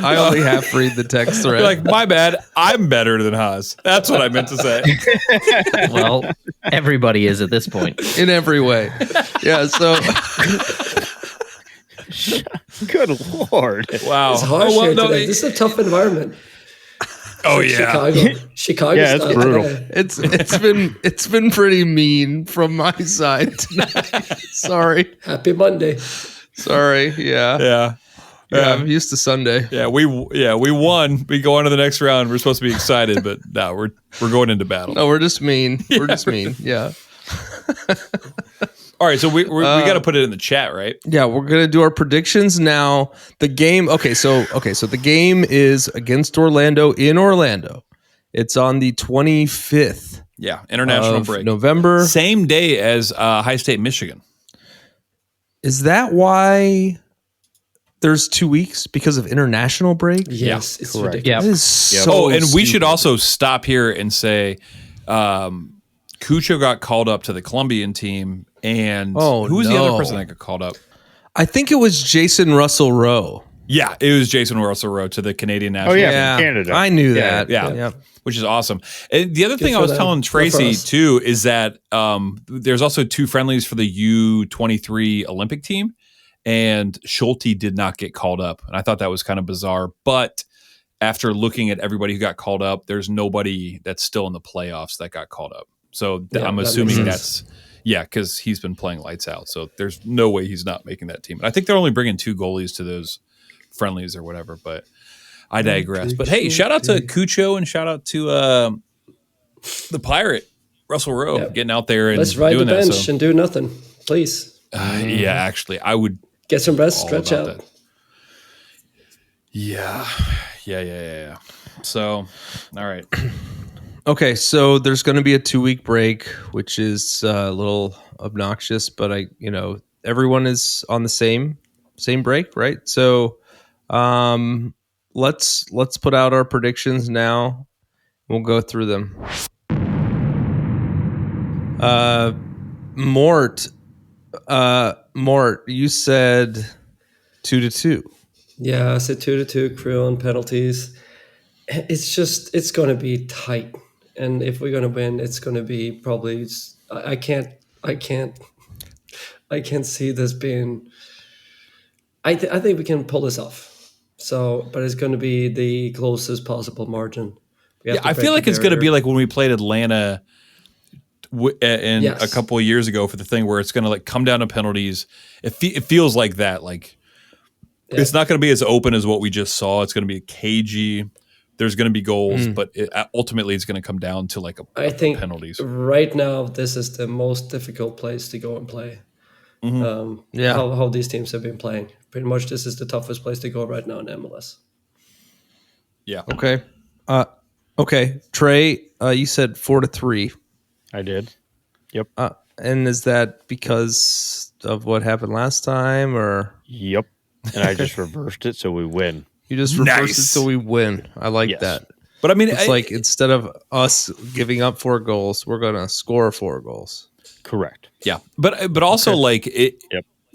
Speaker 1: half read the text thread.
Speaker 3: You're like, my bad. I'm better than Haas. That's what I meant to say.
Speaker 4: Well, everybody is at this point
Speaker 1: in every way. Yeah. So.
Speaker 2: Good Lord.
Speaker 3: Wow.
Speaker 6: It's harsh here today. This is a tough environment.
Speaker 3: Oh yeah.
Speaker 6: Chicago.
Speaker 2: Yeah, it's brutal.
Speaker 1: It's been pretty mean from my side tonight. Sorry.
Speaker 6: Happy Monday.
Speaker 1: Sorry. Yeah. I'm used to Sunday.
Speaker 3: Yeah, we won. We go on to the next round. We're supposed to be excited, but no, we're going into battle.
Speaker 1: No, we're just mean. We're just mean. Yeah.
Speaker 3: All right, so we got to put it in the chat, right?
Speaker 1: Yeah, we're gonna do our predictions now. The game, so the game is against Orlando in Orlando. It's on the 25th.
Speaker 3: Yeah, international break,
Speaker 1: November,
Speaker 3: same day as High State, Michigan.
Speaker 1: Is that why there's 2 weeks because of international break?
Speaker 6: Yes, it's
Speaker 4: correct.
Speaker 6: ridiculous.
Speaker 1: That is so.
Speaker 3: And we
Speaker 1: stupid.
Speaker 3: should also stop here and say, Cucho got called up to the Colombian team. And who was the other person that got called up?
Speaker 1: I think it was Jason Russell Rowe.
Speaker 3: Yeah, it was Jason Russell Rowe to the Canadian national.
Speaker 2: Oh, yeah, from Canada.
Speaker 1: I knew that.
Speaker 3: Yeah. Which is awesome. And the other thing I was telling Tracy, too, is that there's also 2 friendlies for the U23 Olympic team, and Schulte did not get called up. And I thought that was kind of bizarre. But after looking at everybody who got called up, there's nobody that's still in the playoffs that got called up. So I'm assuming that's... Yeah, because he's been playing lights out. So there's no way he's not making that team. And I think they're only bringing 2 goalies to those friendlies or whatever. But I digress. But hey, shout out to Cucho and shout out to the Pirate, Russell Rowe, getting out there and
Speaker 6: let's ride
Speaker 3: doing
Speaker 6: the bench
Speaker 3: that.
Speaker 6: and do nothing, please.
Speaker 3: Yeah, actually, I would
Speaker 6: get some rest, stretch out.
Speaker 3: That. Yeah. So, all right.
Speaker 1: Okay, so there's going to be a 2-week break, which is a little obnoxious, but everyone is on the same break, right? So, let's put out our predictions now. We'll go through them. Mort, you said 2-2.
Speaker 6: Yeah, I said 2-2. Crew on penalties. It's going to be tight. And if we're going to win, it's going to be probably. I can't see this being. I think we can pull this off. So, but it's going to be the closest possible margin.
Speaker 3: I feel like it's going to be like when we played Atlanta a couple of years ago for the thing where it's going to come down to penalties. It feels like that. It's not going to be as open as what we just saw. It's going to be cagey. There's going to be goals, but ultimately it's going to come down to
Speaker 6: I think
Speaker 3: penalties.
Speaker 6: Right now, this is the most difficult place to go and play.
Speaker 3: Mm-hmm.
Speaker 6: How these teams have been playing. Pretty much, this is the toughest place to go right now in MLS.
Speaker 3: Yeah.
Speaker 1: Okay. Okay. Trey, you said 4-3.
Speaker 2: I did. Yep.
Speaker 1: And is that because of what happened last time, or?
Speaker 2: Yep. And I just reversed it, so we win.
Speaker 1: You just reverse it so we win. I like that.
Speaker 3: But I mean,
Speaker 1: it's like instead of us giving up 4 goals, we're going to score 4 goals.
Speaker 2: Correct.
Speaker 3: Yeah. But also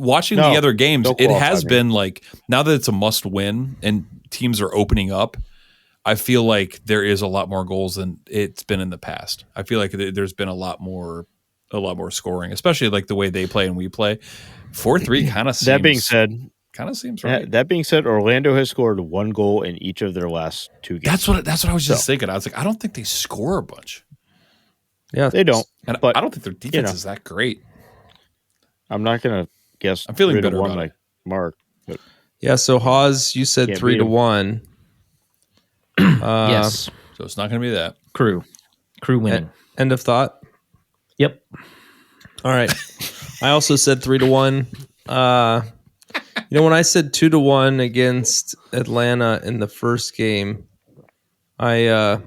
Speaker 3: watching the other games, it has been like, now that it's a must win and teams are opening up, I feel like there is a lot more goals than it's been in the past. I feel like there's been a lot more scoring, especially like the way they play and we play. 4-3 kind of seems.
Speaker 2: That being said,
Speaker 3: right.
Speaker 2: That being said, Orlando has scored 1 goal in each of their last 2 games.
Speaker 3: That's what I was just thinking. I was like, I don't think they score a bunch.
Speaker 2: Yeah, they don't.
Speaker 3: And
Speaker 2: but
Speaker 3: I don't think their defense is that great.
Speaker 2: I'm not gonna guess.
Speaker 3: I'm feeling better about it.
Speaker 2: Mark. But
Speaker 1: yeah. So Haas, you said 3-1.
Speaker 4: Yes.
Speaker 3: So it's not going to be that.
Speaker 4: Crew winning.
Speaker 1: End of thought.
Speaker 4: Yep.
Speaker 1: All right. I also said 3-1. When I said 2-1 against Atlanta in the first game, I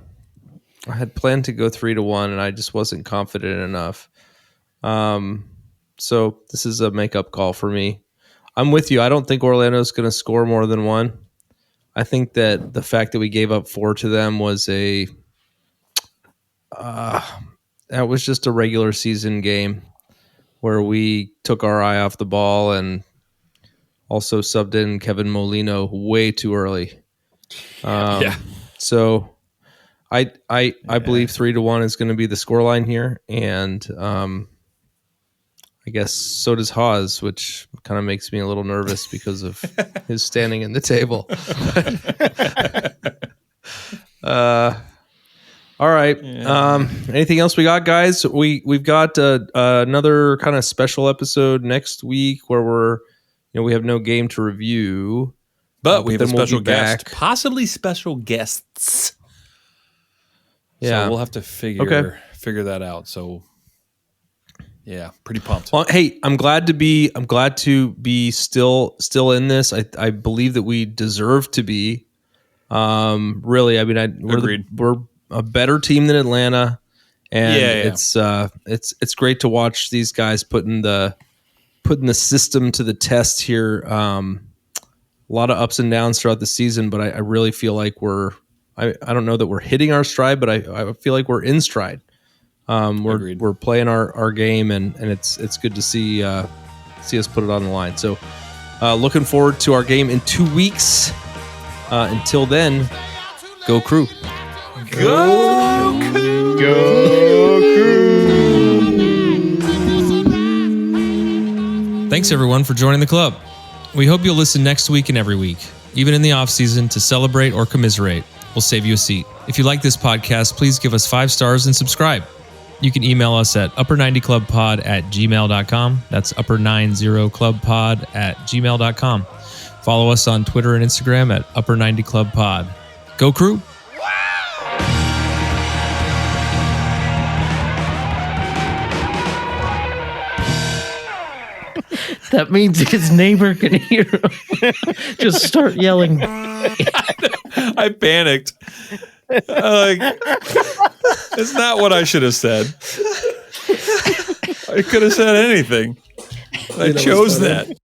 Speaker 1: had planned to go 3-1, and I just wasn't confident enough. So this is a makeup call for me. I'm with you. I don't think Orlando's going to score more than 1. I think that the fact that we gave up 4 to them was that was just a regular season game where we took our eye off the ball and also subbed in Kevin Molino way too early. So I believe 3-1 is going to be the scoreline here, and I guess so does Haas, which kind of makes me a little nervous because of his standing in the table. All right. Anything else we got, guys? We've got another kind of special episode next week where we have no game to review,
Speaker 3: but we have a special guest, possibly special guests.
Speaker 1: Yeah,
Speaker 3: so we'll have to figure that out. So. Yeah, pretty pumped.
Speaker 1: Well, hey, I'm glad to be still in this. I believe that we deserve to be. Really, I mean, we're a better team than Atlanta, and it's great to watch these guys putting the system to the test here. A lot of ups and downs throughout the season, but I really feel like I don't know that we're hitting our stride, but I feel like we're in stride. We're playing our game, and it's good to see us put it on the line. So looking forward to our game in 2 weeks. Until then, go Crew.
Speaker 2: Go Crew.
Speaker 1: Thanks everyone for joining the club. We hope you'll listen next week and every week, even in the off season, to celebrate or commiserate. We'll save you a seat. If you like this podcast, please give us 5 stars and subscribe. You can email us at upper90clubpod@gmail.com. That's upper90clubpod@gmail.com. Follow us on Twitter and Instagram at upper90clubpod. Go Crew!
Speaker 4: That means his neighbor can hear him. Just start yelling.
Speaker 3: I panicked. It's not what I should have said. I could have said anything. I chose that.